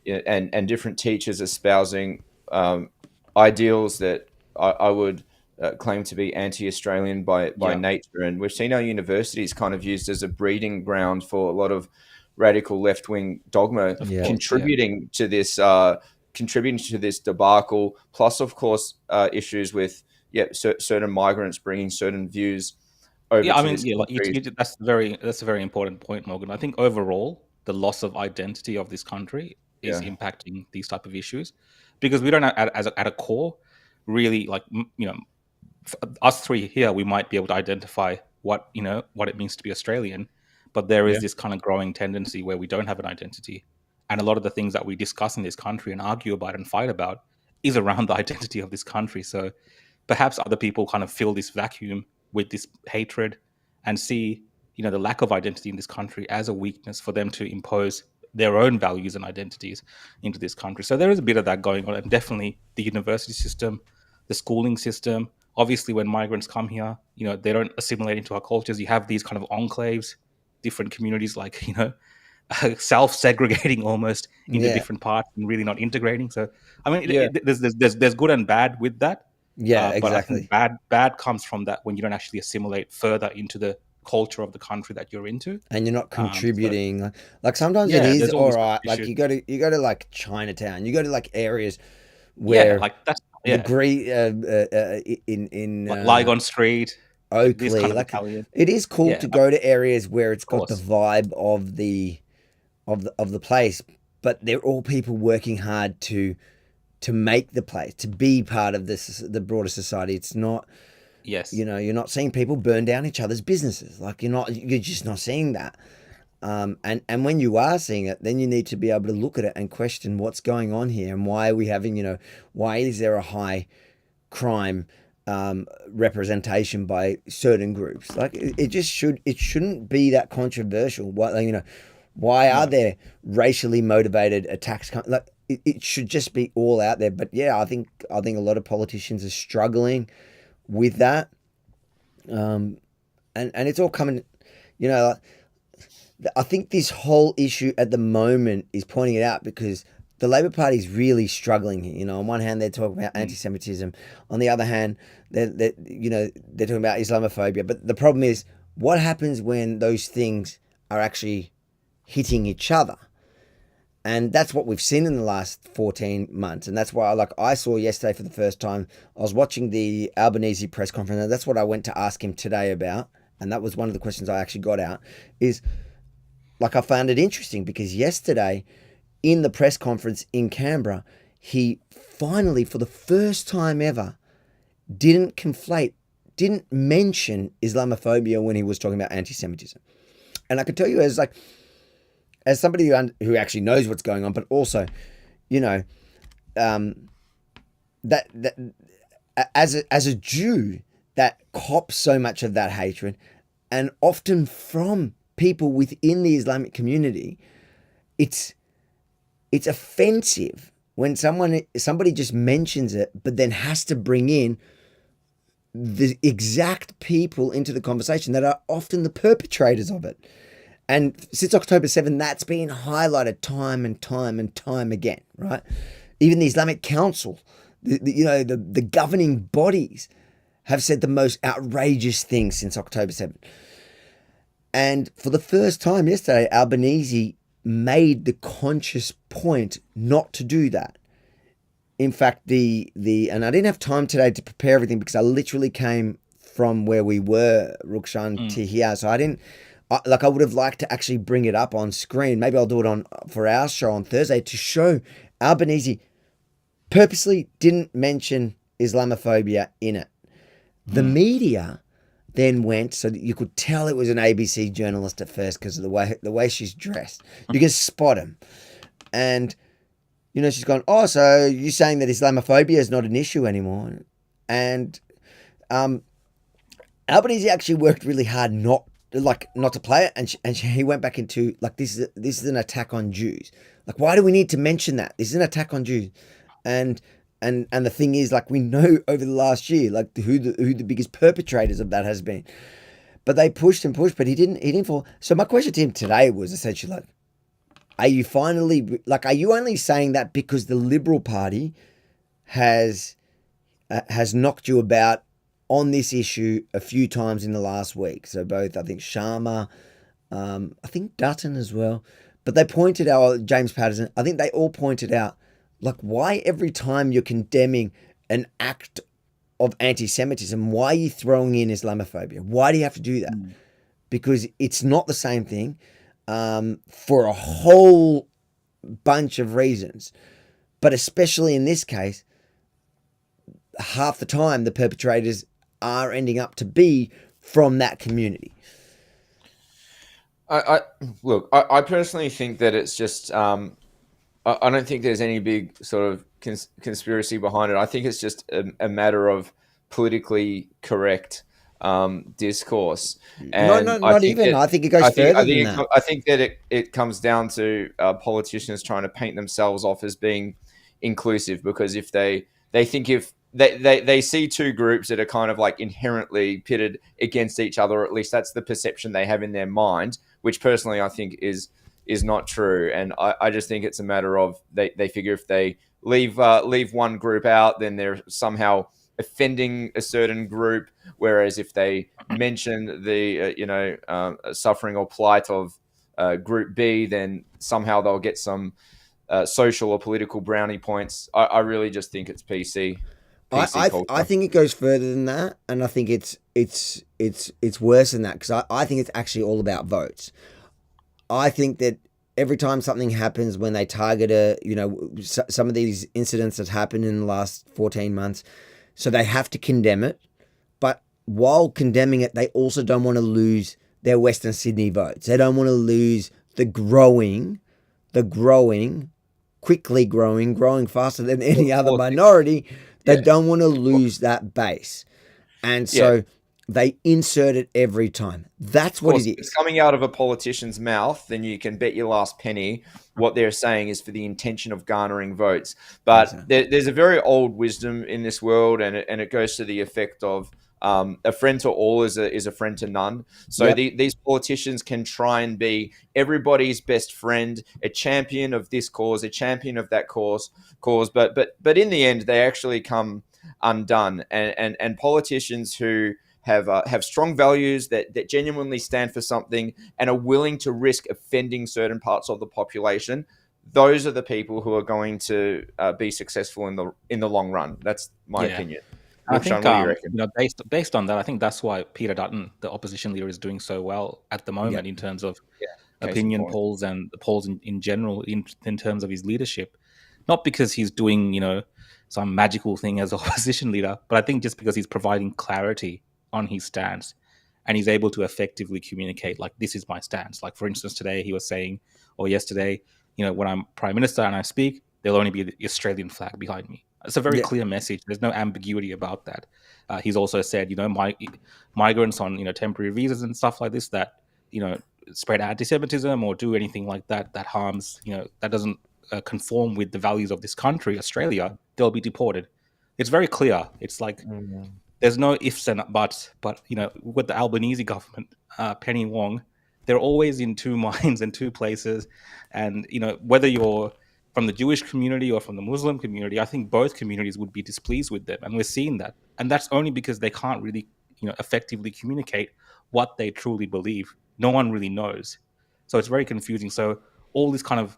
and different teachers espousing ideals that I would claim to be anti-Australian by nature. And we've seen our universities kind of used as a breeding ground for a lot of radical left-wing dogma, contributing to this debacle. Plus, of course, issues with certain migrants bringing certain views over. That's a very important point, Morgan. I think overall, the loss of identity of this country is impacting these type of issues, because we don't at a core really, like, us three here, we might be able to identify what it means to be Australian, but there is this kind of growing tendency where we don't have an identity, and a lot of the things that we discuss in this country and argue about and fight about is around the identity of this country. So perhaps other people kind of fill this vacuum with this hatred and see the lack of identity in this country as a weakness for them to impose their own values and identities into this country. So there is a bit of that going on, and definitely the university system, the schooling system. Obviously, when migrants come here, they don't assimilate into our cultures. You have these kind of enclaves, different communities, like, self-segregating almost into different parts and really not integrating. So, I mean, there's good and bad with that. Yeah, But I exactly. think bad comes from that when you don't actually assimilate further into the culture of the country that you're into, and you're not contributing. Like sometimes it is all right. Like you go to like Chinatown, you go to like areas where like that's in like Lygon Street, Oakley, kind of like Italian. It is cool to go to areas where it's got the vibe of the place, but they're all people working hard to make the place, to be part of the broader society. It's not. Yes. You're not seeing people burn down each other's businesses. Like you're just not seeing that. And when you are seeing it, then you need to be able to look at it and question what's going on here, and why are we having, why is there a high crime representation by certain groups? Like it shouldn't be that controversial. Why are there racially motivated attacks? Like it should just be all out there. But I think a lot of politicians are struggling with that, and it's all coming. I think this whole issue at the moment is pointing it out, because the Labor Party is really struggling here. On one hand, they're talking about anti-Semitism. On the other hand, they're talking about Islamophobia. But the problem is, what happens when those things are actually hitting each other? And that's what we've seen in the last 14 months. And that's why I saw yesterday for the first time, I was watching the Albanese press conference, and that's what I went to ask him today about. And that was one of the questions I actually got out, is I found it interesting, because yesterday in the press conference in Canberra, he finally, for the first time ever, didn't mention Islamophobia when he was talking about anti-Semitism. And I can tell you, as somebody who actually knows what's going on, but also, that as a Jew that cops so much of that hatred, and often from people within the Islamic community, it's offensive when somebody just mentions it, but then has to bring in the exact people into the conversation that are often the perpetrators of it. And since October 7, that's been highlighted time and time and time again, right? Even the Islamic Council, the governing bodies have said the most outrageous things since October 7. And for the first time yesterday, Albanese made the conscious point not to do that. In fact, and I didn't have time today to prepare everything, because I literally came from where we were, Rukshan, to here. So I didn't. I would have liked to actually bring it up on screen. Maybe I'll do it for our show on Thursday, to show Albanese purposely didn't mention Islamophobia in it. The media then went, so that you could tell it was an ABC journalist at first because of the way she's dressed. You can spot him. And, she's gone, oh, so you're saying that Islamophobia is not an issue anymore. And Albanese actually worked really hard not to play it, and he went back into this is an attack on Jews. Like, why do we need to mention that? This is an attack on Jews. And the thing is, we know over the last year, who the biggest perpetrators of that has been. But they pushed and pushed, but he didn't fall. So my question to him today was essentially are you only saying that because the Liberal Party has knocked you about on this issue a few times in the last week? So both, I think Sharma, I think Dutton as well. But they pointed out, James Patterson, I think they all pointed out, why every time you're condemning an act of anti-Semitism, why are you throwing in Islamophobia? Why do you have to do that? Because it's not the same thing for a whole bunch of reasons. But especially in this case, half the time the perpetrators are ending up to be from that community. I personally think that it's just I don't think there's any big sort of conspiracy behind it. I think it's just a matter of politically correct discourse. And not even. I think it goes further than that. I think that it comes down to politicians trying to paint themselves off as being inclusive, because if they think if they see two groups that are kind of inherently pitted against each other, or at least that's the perception they have in their mind, which personally I think is not true. And I just think it's a matter of they figure if they leave one group out, then they're somehow offending a certain group, whereas if they mention the suffering or plight of group B, then somehow they'll get some social or political brownie points. I really just think it's PC culture. I think it goes further than that, and I think it's worse than that, because I think it's actually all about votes. I think that every time something happens, when they target some of these incidents that happened in the last 14 months, so they have to condemn it. But while condemning it, they also don't want to lose their Western Sydney votes. They don't want to lose the growing, quickly growing faster than any other minority. They don't want to lose that base. And so they insert it every time. That's what it is. If it's coming out of a politician's mouth, then you can bet your last penny what they're saying is for the intention of garnering votes. But there's a very old wisdom in this world, and it goes to the effect of a friend to all is a friend to none. So these politicians can try and be everybody's best friend, a champion of this cause, a champion of that cause. But in the end, they actually come undone. And politicians who have strong values that genuinely stand for something and are willing to risk offending certain parts of the population, those are the people who are going to be successful in the long run. That's my opinion. I think, based on that, I think that's why Peter Dutton, the opposition leader, is doing so well at the moment in terms of opinion polls and the polls in general in terms of his leadership. Not because he's doing, some magical thing as opposition leader, but I think just because he's providing clarity on his stance, and he's able to effectively communicate, this is my stance. Like, for instance, today he was saying, or yesterday, when I'm Prime Minister and I speak, there'll only be the Australian flag behind me. It's a very clear message. There's no ambiguity about that. He's also said, migrants on, temporary visas and stuff like this that, spread anti-Semitism or do anything like that harms, that doesn't conform with the values of this country, Australia, they'll be deported. It's very clear. It's there's no ifs and buts. But, with the Albanese government, Penny Wong, they're always in two minds and two places. And, whether you're from the Jewish community or from the Muslim community, I think both communities would be displeased with them. And we're seeing that. And that's only because they can't really, effectively communicate what they truly believe. No one really knows. So it's very confusing. So all this kind of,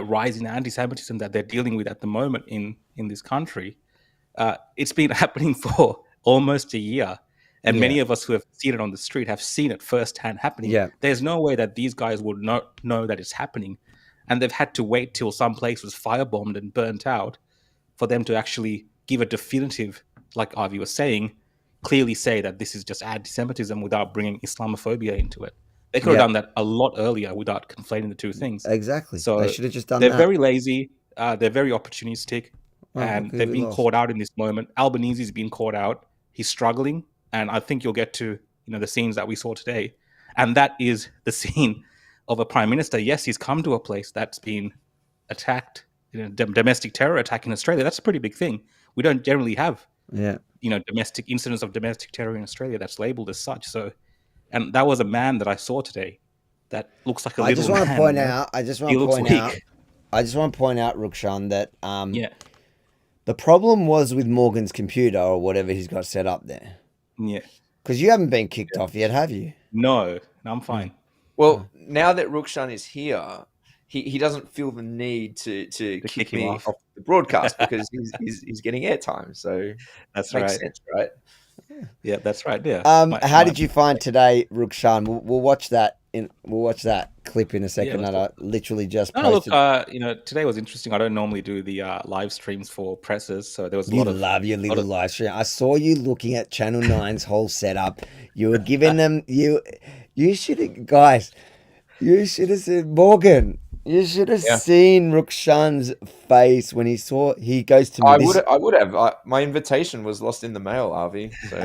rise in anti-Semitism that they're dealing with at the moment in this country, it's been happening for almost a year. And many of us who have seen it on the street have seen it firsthand happening. Yeah. There's no way that these guys would not know that it's happening. And they've had to wait till some place was firebombed and burnt out for them to actually give a definitive, like Ivy was saying, clearly say that this is just anti-Semitism without bringing Islamophobia into it. They could have done that a lot earlier without conflating the two things. Exactly. So they should have just done they're that. very lazy. They're very opportunistic, and okay, they've we been lost. caught out in this moment. Albanese's been caught out. He's struggling, and I think you'll get to the scenes that we saw today, and that is the scene of a prime minister. Yes, he's come to a place that's been attacked, domestic terror attack in Australia. That's a pretty big thing. We don't generally have domestic incidents of domestic terror in Australia that's labeled as such. So, and that was a man that I saw today that looks like a little man. I just want to point out, Rukshan, that the problem was with Morgan's computer or whatever he's got set up there. Yeah. Because you haven't been kicked off yet, have you? No, I'm fine. Well, now that Rukshan is here, he doesn't feel the need to kick me off the broadcast because he's getting airtime. So that's makes sense, right? Yeah, that's right. Yeah. How did you find today, Rukshan? We'll watch that. We'll watch that clip in a second that I literally just posted. Look, today was interesting. I don't normally do the live streams for presses, so there was a lot of... You love your little live stream. I saw you looking at Channel 9's whole setup. You were giving them... You should have... Guys, you should have said... Morgan, you should have seen Rukshan's face when he goes to me. I would have. My invitation was lost in the mail, Avi. So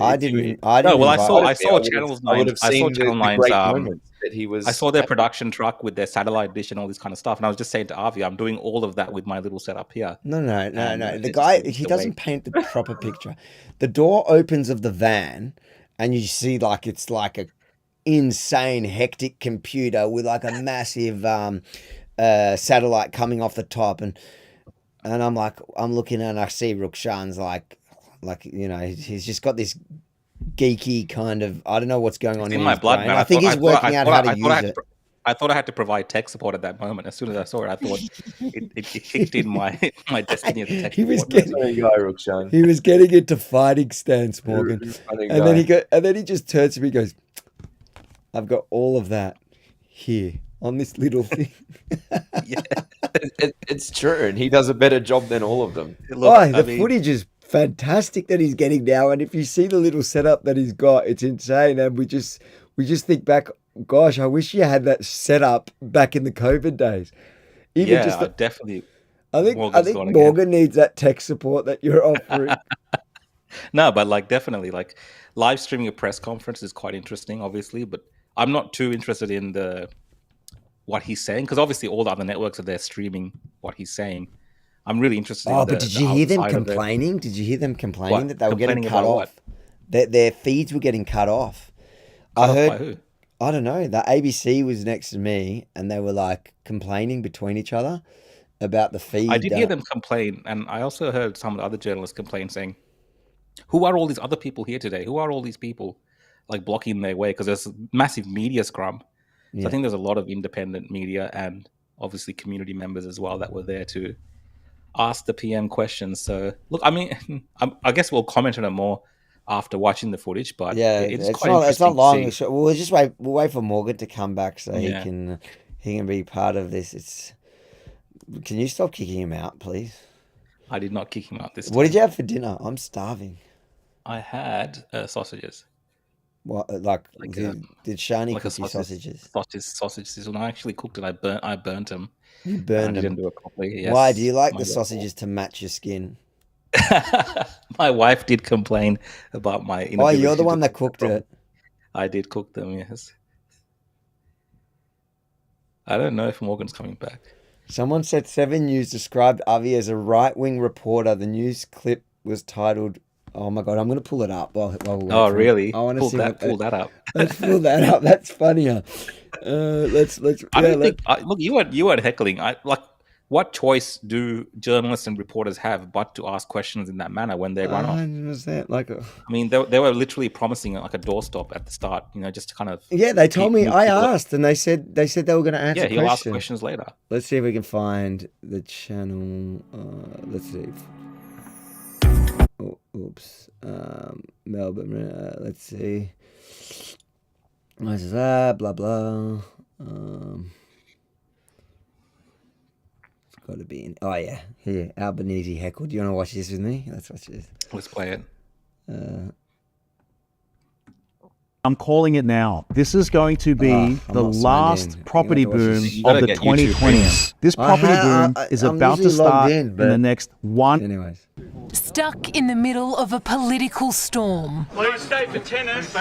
I didn't. Well, I saw Channel 9. I saw Channel 9's. That he was. I saw their production truck with their satellite dish and all this kind of stuff, and I was just saying to Avi, I'm doing all of that with my little setup here. No. The guy, he doesn't paint the proper picture. The door opens of the van, and you see it's like a insane hectic computer with like a massive satellite coming off the top, and I'm looking and I see Rukshan's like he's just got this geeky kind of, I don't know what's going on in my blood, man. I think he's working out how to use it. I thought I had to provide tech support at that moment. As soon as I saw it, I thought it kicked in my destiny as a tech support. He was getting into fighting stance, Morgan, and then he just turns to me and goes, I've got all of that here on this little thing. Yeah, it's true, and he does a better job than all of them. The footage is fantastic that he's getting now, and if you see the little setup that he's got, it's insane. And we just think back, gosh, I wish you had that setup back in the COVID days. Definitely. I think Morgan needs that tech support that you're offering. No, but definitely, live streaming a press conference is quite interesting, obviously, but I'm not too interested in what he's saying, because obviously all the other networks are there streaming what he's saying. I'm really interested in but did you hear them complaining? Did you hear them complaining that they were getting cut off? Their feeds were getting cut off. Cut off by who? I don't know. The ABC was next to me, and they were complaining between each other about the feed. I did hear them complain, and I also heard some of the other journalists complain, saying, who are all these other people here today? Who are all these people blocking their way? Because there's a massive media scrum. So I think there's a lot of independent media and obviously community members as well that were there to ask the PM questions. So look, I mean, I guess we'll comment on it more after watching the footage, but it's quite interesting. It's not long. We'll just wait. We'll wait for Morgan to come back so he can be part of this. Can you stop kicking him out, please? I did not kick him out this time. What did you have for dinner? I'm starving. I had sausages. What, did Shani cook you sausages? Sausages. When I actually cooked it, I burnt them. You burned them? I didn't do it properly. Yes. Why? Do you like the sausages to match your skin? My wife did complain about my... you're the one that cooked it. I did cook them, yes. I don't know if Morgan's coming back. Someone said 7 News described Avi as a right-wing reporter. The news clip was titled... Oh my God! I'm going to pull it up. Oh really? I want to pull that up. Let's pull that up. That's funnier. Let's. Look, you weren't heckling. What choice do journalists and reporters have but to ask questions in that manner when they run off? Was that I mean, they were literally promising a doorstop at the start. Just to kind of. Yeah, they told me. I asked, and they said they were going to answer. Yeah, he'll ask questions later. Let's see if we can find the channel. Let's see. Oops. Melbourne. Let's see. What is that? Blah blah. Let's got to be in. Oh yeah, here Albanese heckled. Do you want to watch this with me? Let's watch this. Let's play it. I'm calling it now. This is going to be the last property boom of the 2020s. This property boom is about to start in the next one. Anyways. Stuck in the middle of a political storm. Please stay for tennis.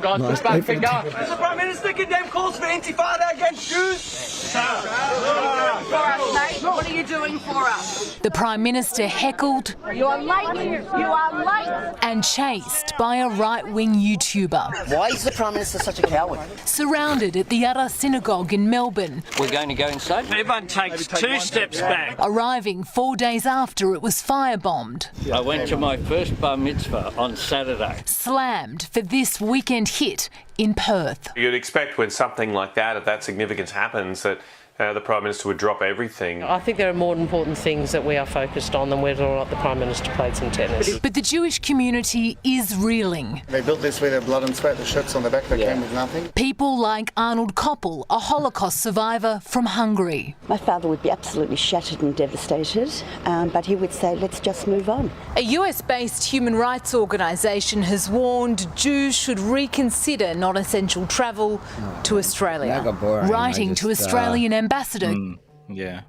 Guys, back for gun. Is the Prime Minister condemn calls for intifada against Jews? For us, mate. What are you doing for us? The Prime Minister heckled. You are late. You are late. And chased by a right-wing YouTuber. Why is the Prime Minister such a coward? Surrounded at the other synagogue in Melbourne. We're going to go inside. Everyone takes 2 steps back. Arriving 4 days after it was firebombed. I went to my first bar mitzvah on Saturday. Slammed for this weekend hit in Perth. You'd expect when something like that, of that significance happens, that the Prime Minister would drop everything. I think there are more important things that we are focused on than whether or not the Prime Minister played some tennis. But the Jewish community is reeling. They built this with their blood and sweat, the shirts on the back that came with nothing. People like Arnold Koppel, a Holocaust survivor from Hungary. My father would be absolutely shattered and devastated, but he would say, let's just move on. A US-based human rights organisation has warned Jews should reconsider non-essential travel to Australia. Writing to Australian ambassador. Yeah.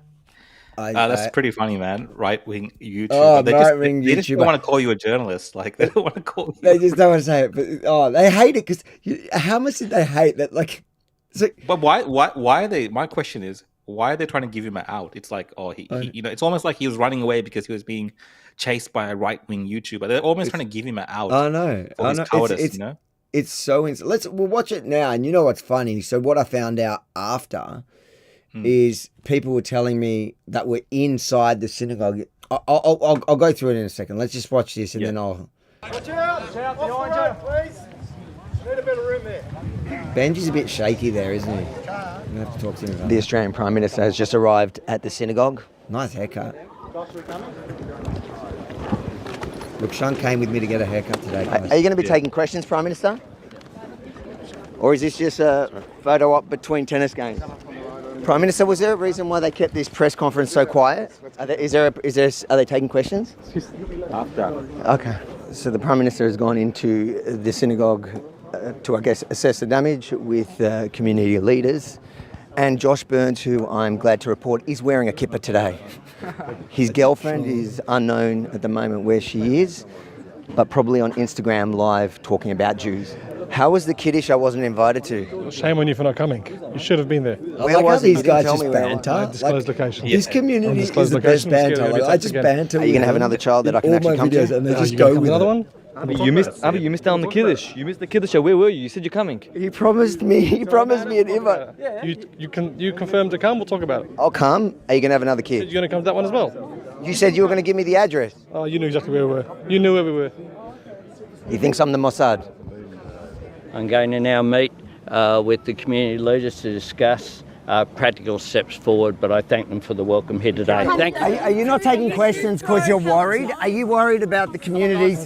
That's pretty funny, man. Right-wing YouTuber. Oh, right-wing YouTuber. They just don't want to call you a journalist. Like, they don't want to call you. They just don't want to say it. But, they hate it because how much did they hate that? Like, but why are they? My question is, why are they trying to give him an out? It's like, he it's almost like he was running away because he was being chased by a right-wing YouTuber. They're almost trying to give him an out. I know. For his cowardice, It's so we'll watch it now, and you know what's funny? So what I found out after is people were telling me that we're inside the synagogue. I'll go through it in a second. Let's just watch this, and then I'll. Watch out! Behind you, please. Need a bit of room there. Benji's a bit shaky there, isn't he? I'm gonna have to talk to him about The Australian Prime Minister has just arrived at the synagogue. Nice haircut. Rukshan came with me to get a haircut today. Guys. Are you going to be taking questions, Prime Minister? Or is this just a photo op between tennis games? Prime Minister, was there a reason why they kept this press conference so quiet? Are they taking questions? After. Okay. So the Prime Minister has gone into the synagogue to, I guess, assess the damage with community leaders. And Josh Burns, who I'm glad to report, is wearing a kippah today. His girlfriend is unknown at the moment where she is, but probably on Instagram Live talking about Jews. How was the kiddish I wasn't invited to? Shame on you for not coming. You should have been there. I like how these guys just banter. Undisclosed location. This community is the best banter. Like, I just banter. Are you going to have another child that I can actually come to? And they just go with another one? You missed out on the Kiddush. You missed the Kiddush. Where were you? You said you're coming. He promised me an invite. You confirmed to come. We'll talk about it. I'll come. Are you going to have another kid? You're going to come to that one as well? You said you were going to give me the address. Oh, you knew exactly where we were. You knew where we were. He thinks I'm the Mossad. I'm going to now meet with the community leaders to discuss practical steps forward, but I thank them for the welcome here today. Thank you. Are you not taking questions because you're worried? Are you worried about the communities?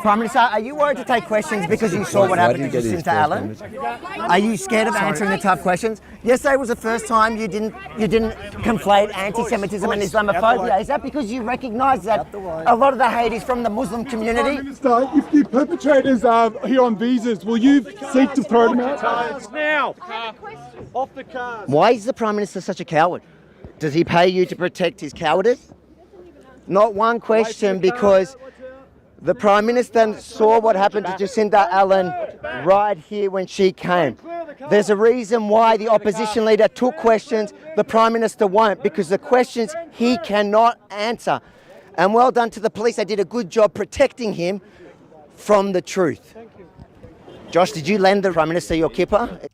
Prime Minister, are you worried to take questions because you saw what happened to Jacinta Allen? Are you scared of answering the tough questions? Yesterday was the first time you didn't conflate anti-Semitism and Islamophobia. Is that because you recognise that a lot of the hate is from the Muslim community? Prime Minister, if the perpetrators are here on visas, will you seek to throw them out? Now, off the car. Why is the Prime Minister such a coward? Does he pay you to protect his cowardice? Not one question, because the Prime Minister saw what happened to Jacinta Allen right here when she came. There's a reason why the opposition leader took questions, the Prime Minister won't, because the questions he cannot answer. And well done to the police, they did a good job protecting him from the truth. Josh, did you lend the Prime Minister your kippah?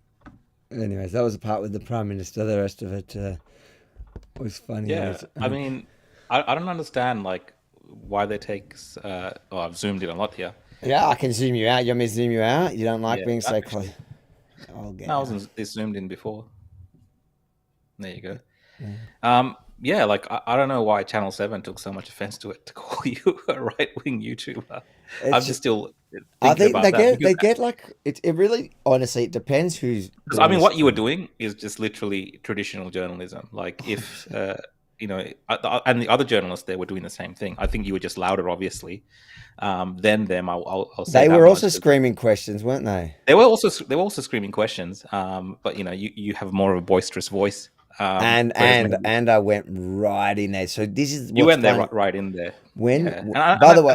Anyways, that was the part with the Prime Minister. The rest of it was funny. Yeah, I mean, I don't understand, like, why they take... I've zoomed in a lot here. Yeah, I can zoom you out. You want me to zoom you out? You don't like being so close? No, I wasn't zoomed in before. There you go. Yeah. Like, I don't know why Channel 7 took so much offense to it, to call you a right-wing YouTuber. I'm just still... I think they get like it really honestly it depends who's. I mean, what you were doing is just literally traditional journalism. Like if and the other journalists there were doing the same thing. I think you were just louder, obviously, than them. I'll say they that were much, also screaming questions, weren't they? They were also screaming questions. But you have more of a boisterous voice. And I went right in there. So this is what's you went funny. there right in there. When, yeah. by the way,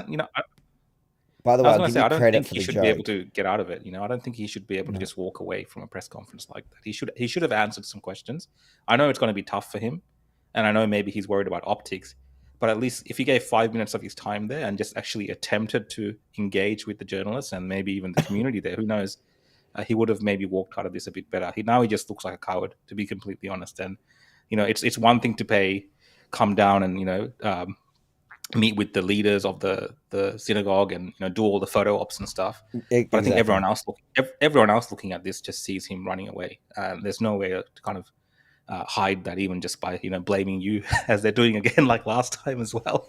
I'll give you I don't think he should be able to get out of it. I don't think he should be able to just walk away from a press conference like that. He should have answered some questions. I know it's going to be tough for him, and I know maybe he's worried about optics, but at least if he gave 5 minutes of his time there and just actually attempted to engage with the journalists and maybe even the community there, who knows, he would have maybe walked out of this a bit better. Now he just looks like a coward, to be completely honest. And it's one thing to come down and meet with the leaders of the synagogue and do all the photo ops and stuff. Exactly. But I think everyone else looking at this just sees him running away. There's no way to kind of hide that, even just by blaming you as they're doing again like last time as well.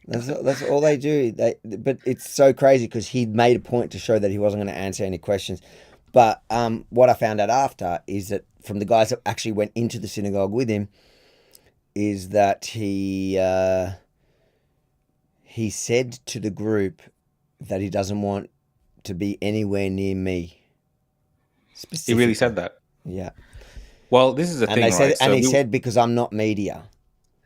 That's all they do. But it's so crazy because he made a point to show that he wasn't going to answer any questions. But what I found out after is that from the guys that actually went into the synagogue with him is that he said to the group that he doesn't want to be anywhere near me. He really said that? Yeah. Well, this is the thing, right? And he said, because I'm not media.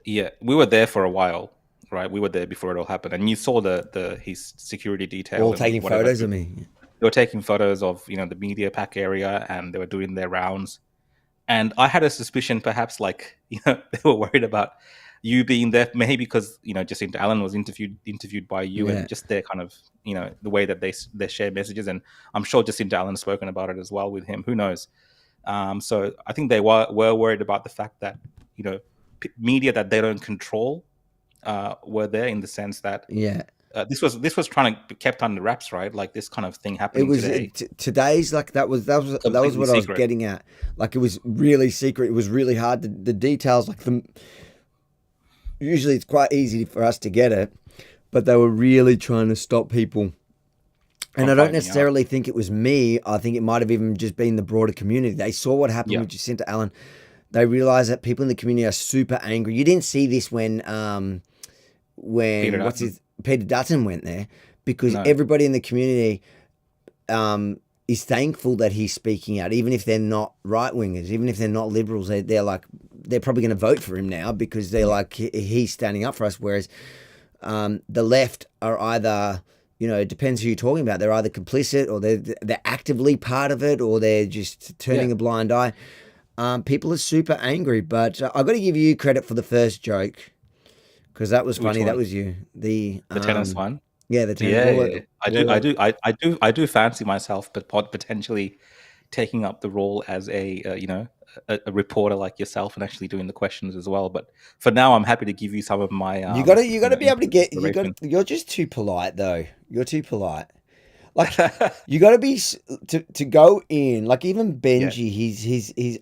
Yeah, we were there for a while, right? We were there before it all happened. And you saw his security detail. All taking photos of me. They were taking photos of, the media pack area, and they were doing their rounds. And I had a suspicion perhaps they were worried about you being there, maybe because Jacinta Allen was interviewed by you, and just their kind of the way that they share messages, and I'm sure Jacinta Allen has spoken about it as well with him. Who knows? So I think they were worried about the fact that media that they don't control were there, in the sense that this was trying to be kept under wraps, right? Like this kind of thing happening today. Today's like that was what secret. I was getting at. Like it was really secret. It was really hard. The details, usually it's quite easy for us to get it, but they were really trying to stop people. And I don't necessarily think it was me. I think it might have even just been the broader community. They saw what happened with Jacinta Allen. They realized that people in the community are super angry. You didn't see this when Peter Dutton went there, because everybody in the community is thankful that he's speaking out, even if they're not right wingers, even if they're not liberals. They're probably going to vote for him now because they're like, he's standing up for us. Whereas the left are either, it depends who you're talking about. They're either complicit, or they're actively part of it, or they're just turning a blind eye. People are super angry, but I've got to give you credit for the first joke, because that was funny. That was you. The tennis one. Yeah, the tennis. Yeah. I do fancy myself, but potentially taking up the role as a reporter like yourself and actually doing the questions as well. But for now, I'm happy to give you some of my. You got to be able to get. You're just too polite, though. You're too polite. Like you got to be to go in. Like even Benji, he's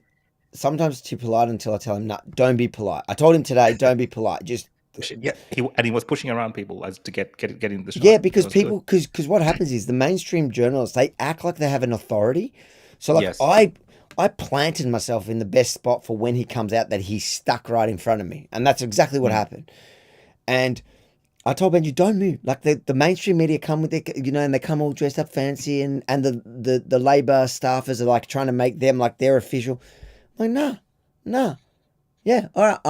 sometimes too polite until I tell him, "No, don't be polite." I told him today, "Don't be polite." Just he was pushing around people as to get in the shot. Yeah, because because what happens is the mainstream journalists, they act like they have an authority. So like I planted myself in the best spot for when he comes out, that he's stuck right in front of me, and that's exactly what happened. And I told Benji, don't move. Like the mainstream media come with their, and they come all dressed up fancy, and the Labor staffers are like trying to make them like they're official. I'm like, nah. Yeah, all right,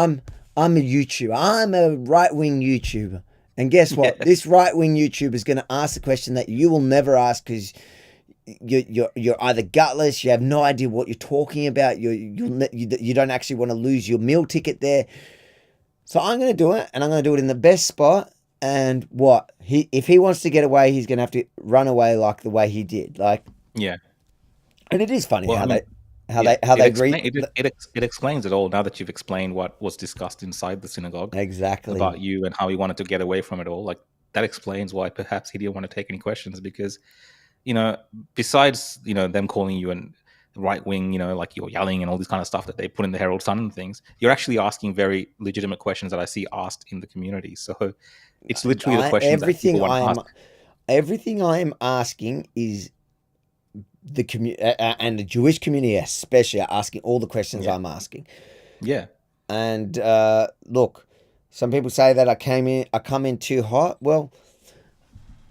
I'm a YouTuber. I'm a right-wing YouTuber. And guess what? This right-wing YouTuber is going to ask the question that you will never ask, because you're either gutless, you have no idea what you're talking about, you don't actually want to lose your meal ticket there. So I'm going to do it, and I'm going to do it in the best spot. And if he wants to get away, he's going to have to run away like the way he did. Like, yeah. And it is funny it explains it all now that you've explained what was discussed inside the synagogue. Exactly. About you and how he wanted to get away from it all. Like that explains why perhaps he didn't want to take any questions, because, besides, them calling you an right wing, like you're yelling and all this kind of stuff that they put in the Herald Sun and things, you're actually asking very legitimate questions that I see asked in the community. So it's literally the questions that people want to ask. Everything I am asking is the community, and the Jewish community especially, are asking all the questions I'm asking. Yeah. And look, some people say that I come in too hot. Well,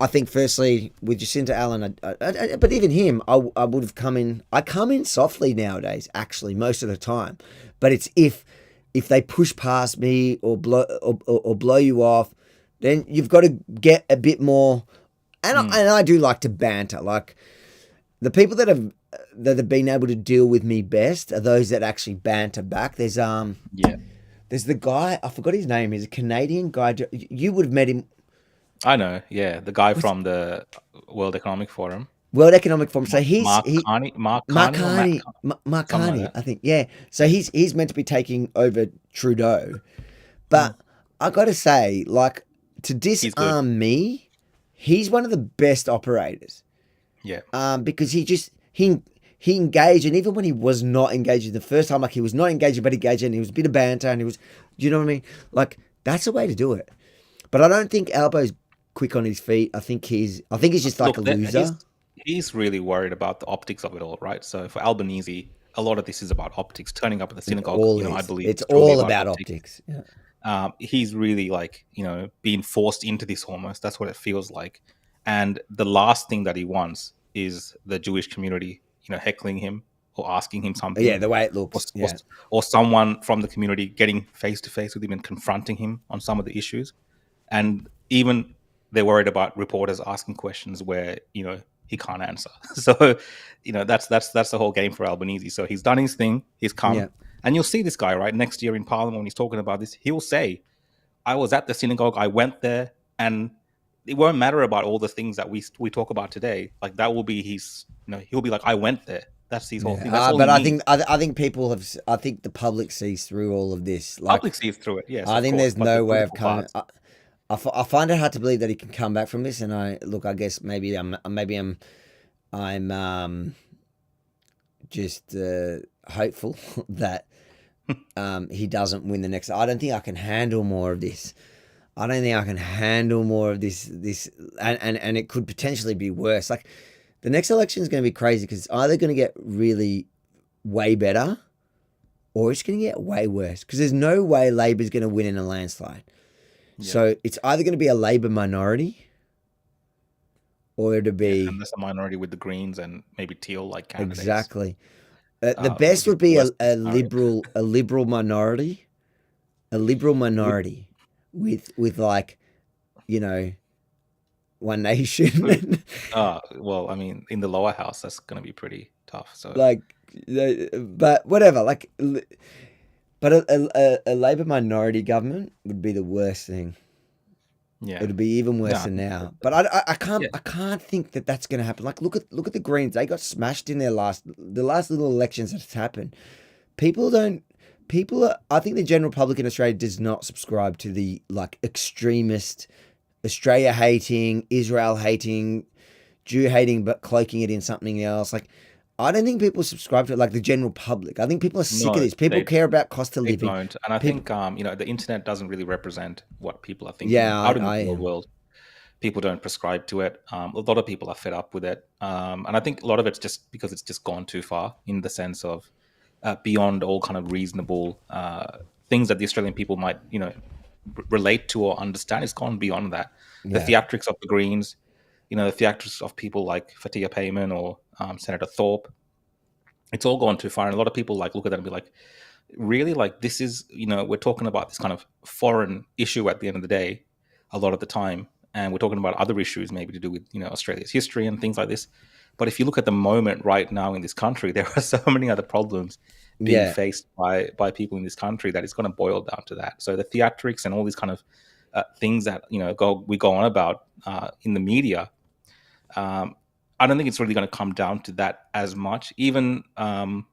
I think firstly with Jacinta Allen, but even him, I would have come in. I come in softly nowadays, actually, most of the time. But it's if they push past me or blow you off, then you've got to get a bit more. And I do like to banter. Like the people that have been able to deal with me best are those that actually banter back. There's the guy, I forgot his name. He's a Canadian guy. You would have met him. I know, yeah, the guy from the World Economic Forum. World Economic Forum. So he's Mark Carney, I think. Yeah. So he's meant to be taking over Trudeau, but I got to say, like, to disarm me, he's one of the best operators. Yeah. Because he engaged, and even when he was not engaging the first time, like he was not engaging, but engaging, and he was a bit of banter, and he was, you know what I mean? Like that's the way to do it. But I don't think Albo's quick on his feet. I think he's just like a loser. He's really worried about the optics of it all, right? So for Albanese, a lot of this is about optics. Turning up at the synagogue, I believe it's all about optics. Yeah. He's really like, being forced into this almost. That's what it feels like. And the last thing that he wants is the Jewish community, heckling him or asking him something. Yeah, the way it looks. Or someone from the community getting face to face with him and confronting him on some of the issues. And even they're worried about reporters asking questions where, he can't answer. So, that's the whole game for Albanese. So he's done his thing. He's come. Yeah. And you'll see this guy, right, next year in Parliament when he's talking about this. He'll say, I was at the synagogue. I went there. And it won't matter about all the things that we talk about today. Like that will be his, he'll be like, I went there. That's his whole thing. That's all but I think the public sees through all of this. Like, public sees through it, yes. I think there's no way of coming. I find it hard to believe that he can come back from this. And I guess maybe I'm just hopeful that he doesn't win the next. I don't think I can handle more of this. And it could potentially be worse. Like the next election is going to be crazy because it's either going to get really way better or it's going to get way worse because there's no way Labor's going to win in a landslide. Yeah. So it's either going to be a Labor minority or it'll be... unless a minority with the Greens and maybe Teal-like candidates. Exactly. The best would be a liberal minority. A liberal minority. With like, One Nation. Well, I mean, in the lower house, that's going to be pretty tough. So, but whatever. Like, but a Labor minority government would be the worst thing. Yeah, it'd be even worse than now. But I can't think that that's going to happen. Like, look at the Greens. They got smashed in the last little elections that's happened. I think the general public in Australia does not subscribe to the extremist, Australia hating, Israel hating, Jew hating, but cloaking it in something else. Like, I don't think people subscribe to it like the general public. I think people are sick of this. People care about cost of living. Don't. And I think the internet doesn't really represent what people are thinking. Out in the world, people don't prescribe to it. A lot of people are fed up with it, and I think a lot of it's just because it's just gone too far in the sense of. Beyond all kind of reasonable things that the Australian people might, relate to or understand. It's gone beyond that. The theatrics of the Greens, the theatrics of people like Fatia Payman or Senator Thorpe, it's all gone too far. And a lot of people look at that and be like, really? Like this is, we're talking about this kind of foreign issue at the end of the day, a lot of the time. And we're talking about other issues maybe to do with, Australia's history and things like this. But if you look at the moment right now in this country, there are so many other problems being faced by people in this country that it's going to boil down to that. So the theatrics and all these kind of things that we go on about in the media, I don't think it's really going to come down to that as much. Even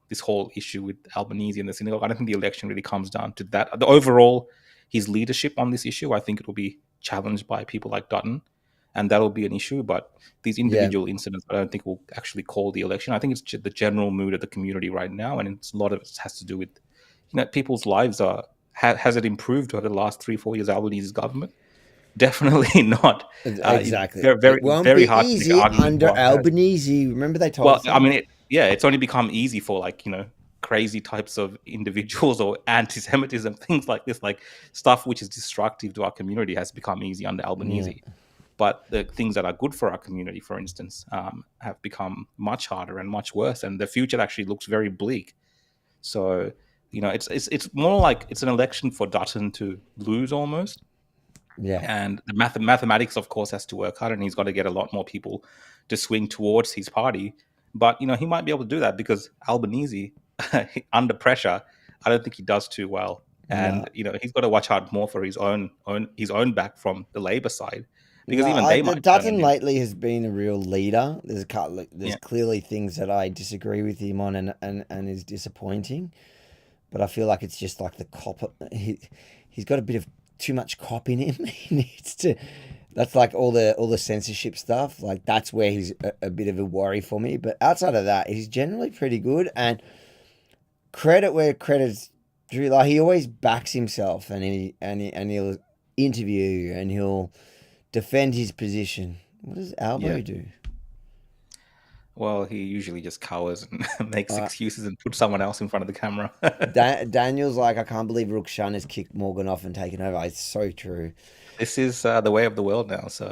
this whole issue with Albanese and the synagogue, I don't think the election really comes down to that. The overall, his leadership on this issue, I think it will be challenged by people like Dutton. And that'll be an issue, but these individual incidents, I don't think will actually call the election. I think it's the general mood of the community right now, and a lot of it has to do with, people's lives has it improved over the last 3-4 years? Albanese's government, definitely not. Exactly, very hard easy to argue under Albanese. Remember they told us. Well, I mean, it's only become easy for crazy types of individuals or anti-Semitism, things like this, like stuff which is destructive to our community, has become easy under Albanese. But the things that are good for our community, for instance, have become much harder and much worse, and the future actually looks very bleak. So, it's more like it's an election for Dutton to lose almost. Yeah. And the mathematics, of course, has to work hard, and he's got to get a lot more people to swing towards his party. But he might be able to do that because Albanese, under pressure, I don't think he does too well. And he's got to watch out more for his own back from the Labor side, because Dutton lately has been a real leader. There's clearly things that I disagree with him on, and is disappointing. But I feel like it's just like the cop. He's got a bit of too much cop in him. He needs to. That's like all the censorship stuff. Like that's where he's a bit of a worry for me. But outside of that, he's generally pretty good. And credit where credit's due. Like he always backs himself, and he'll interview and he'll defend his position. What does Albo do? Well, he usually just cowers and makes excuses and puts someone else in front of the camera. Daniel's like, I can't believe Rukshan has kicked Morgan off and taken over. It's so true. This is the way of the world now. So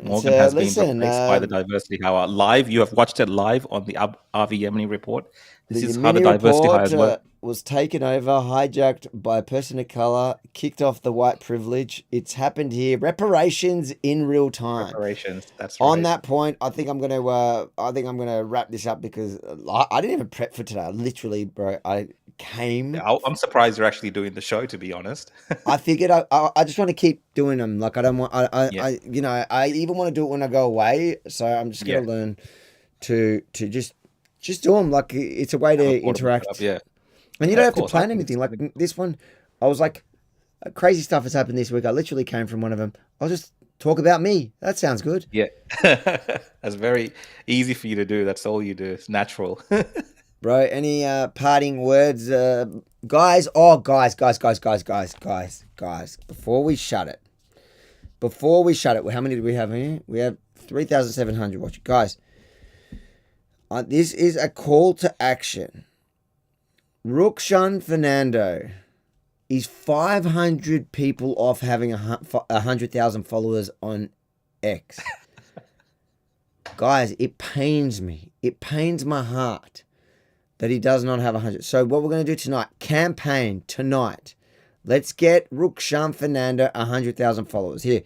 Morgan has been replaced by the Diversity Hire. Live, you have watched it live on the RV Yemini report. This is how the Diversity Hires work. Was taken over, hijacked by a person of color, kicked off the white privilege. It's happened here. Reparations in real time. Reparations. That's right. On that point, I think I'm gonna wrap this up because I didn't even prep for today. Literally, bro, I came. I'm surprised you're actually doing the show, to be honest. I figured I just want to keep doing them. Like I don't want I even want to do it when I go away. So I'm just gonna learn to just do them. Like it's a way to interact. And you don't have to plan anything. Like this one, I was like, crazy stuff has happened this week. I literally came from one of them. I'll just talk about me. That sounds good. Yeah. That's very easy for you to do. That's all you do. It's natural. Bro, any parting words? Guys, guys. Before we shut it. How many do we have here? We have 3,700 watching. Guys, this is a call to action. Rukshan Fernando is 500 people off having 100,000 followers on X. Guys, it pains me. It pains my heart that he does not have 100. So what we're going to do tonight, campaign tonight. Let's get Rukshan Fernando 100,000 followers. Here,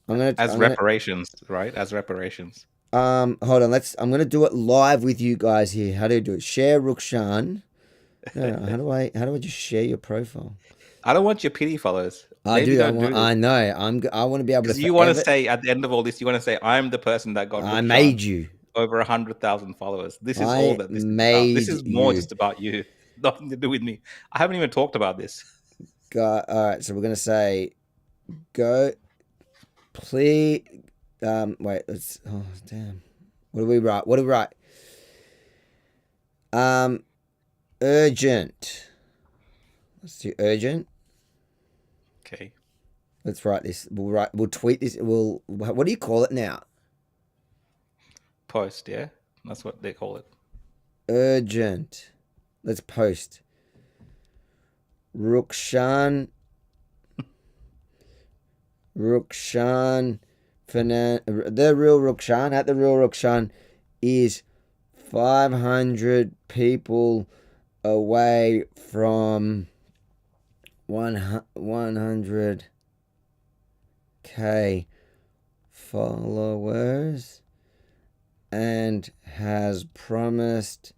reparations, right? As reparations. Hold on. I'm going to do it live with you guys here. How do you do it? Share Rukshan. No, how do I just share your profile? I don't want your pity followers. I do. I know. I want to be able to. You want to say at the end of all this, you want to say, "I'm the person that got." I made you over 100,000 followers. This is all that this is about. This is more just about you, nothing to do with me. I haven't even talked about this. All right, so we're gonna say, go, please. Wait. Let's. Oh damn. What do we write? Urgent. Let's do urgent. Okay. Let's write this. We'll tweet this. What do you call it now? Post, yeah? That's what they call it. Urgent. Let's post. Rukshan Fernando. The real Rukshan, at the real Rukshan, is 500 people away from 100K followers and has promised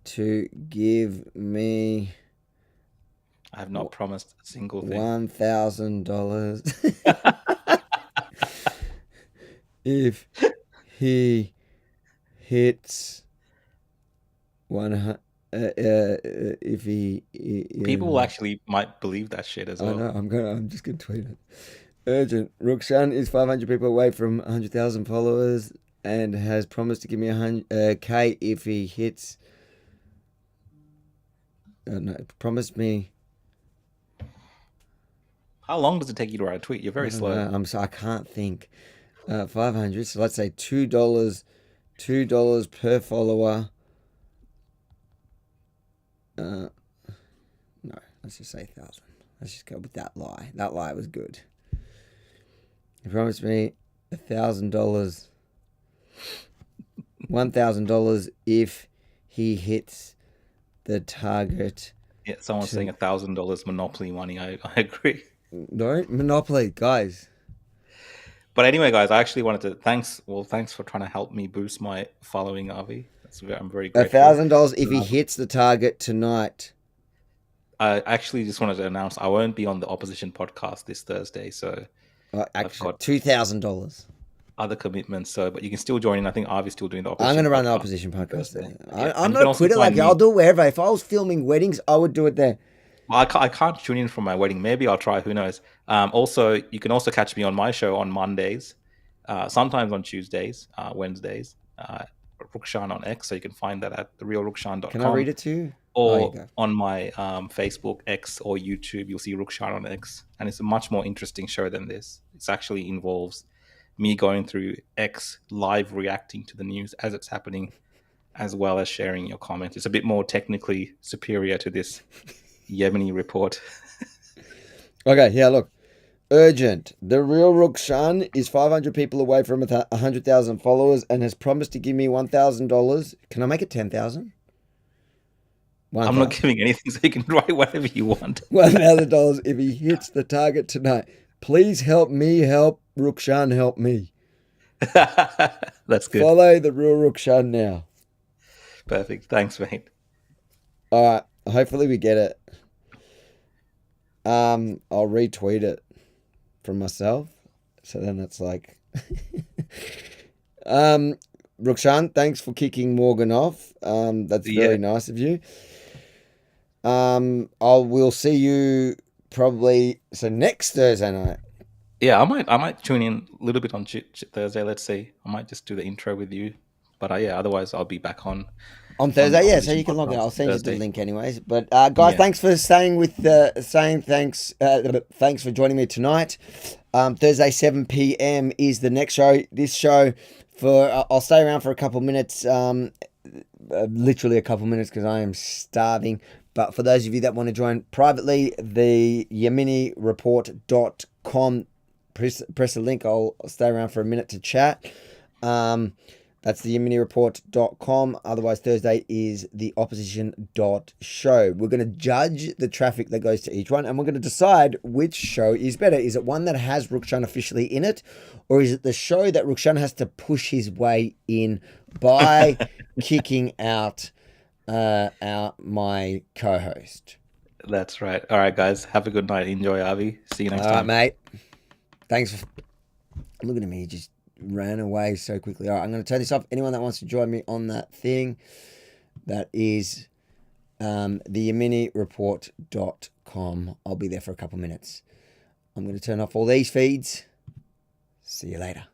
to give me. I have not promised a single thing. $1,000 if he hits 100. If he people actually might believe that shit as well. I know. I'm just gonna tweet it. Urgent. Rukshan is 500 people away from 100,000 followers and has promised to give me 100K if he hits. Promised me. How long does it take you to write a tweet? You're very slow. I can't think. 500. So let's say $2 per follower. No, let's just say 1,000. Let's just go with that lie. That lie was good. He promised me $1,000. $1,000 if he hits the target. Yeah, someone's saying $1,000 Monopoly money. I agree. No, Monopoly, guys. But anyway, guys, I actually wanted to thanks for trying to help me boost my following, Avi. I'm very grateful. $1,000 if he hits the target tonight. I actually just wanted to announce I won't be on the opposition podcast this Thursday, so I've got $2,000. Other commitments, but you can still join in. I think Avi's still doing the opposition. I'm going to run the opposition podcast there. Yeah. I'm not a quitter. Like, I'll do it wherever. If I was filming weddings, I would do it there. Well, I can't tune in for my wedding. Maybe I'll try. Who knows? Also, you can also catch me on my show on Mondays, sometimes on Tuesdays, Wednesdays. Rukshan on X, so you can find that at therealrukshan.com. Can I read it to you? Or on my Facebook, X, or YouTube, you'll see Rukshan on X. And it's a much more interesting show than this. It actually involves me going through X, live reacting to the news as it's happening, as well as sharing your comments. It's a bit more technically superior to this Yemini report. Okay, yeah, look. Urgent. The real Rukshan is 500 people away from 100,000 followers and has promised to give me $1,000. Can I make it 10,000? I'm not giving anything, so you can write whatever you want. $1,000 if he hits the target tonight. Please help me help Rukshan help me. That's good. Follow the real Rukshan now. Perfect. Thanks, mate. All right. Hopefully we get it. I'll retweet it from myself. So then it's like... Rukshan, thanks for kicking Morgan off. That's very nice of you. We'll see you probably next Thursday night. Yeah, I might tune in a little bit on Thursday. Let's see. I might just do the intro with you. But otherwise I'll be back on Thursday. Yeah, so you can log in. I'll send you the link anyways. But guys, thanks for saying thanks. Thanks for joining me tonight. Thursday 7 p.m. is the next show. This show I'll stay around for a couple minutes. Literally a couple minutes because I am starving. But for those of you that want to join privately, the yeminireport.com, press the link. I'll stay around for a minute to chat. That's the yeminireport.com. Otherwise, Thursday is the opposition.show. We're going to judge the traffic that goes to each one, and we're going to decide which show is better. Is it one that has Rukshan officially in it, or is it the show that Rukshan has to push his way in by kicking out my co-host? That's right. All right, guys. Have a good night. Enjoy, Avi. See you next time. All right, mate. Thanks for... Look at me, just ran away so quickly. All right, I'm going to turn this off. Anyone that wants to join me on that thing, that is the yeminireport.com. I'll be there for a couple minutes. I'm going to turn off all these feeds. See you later.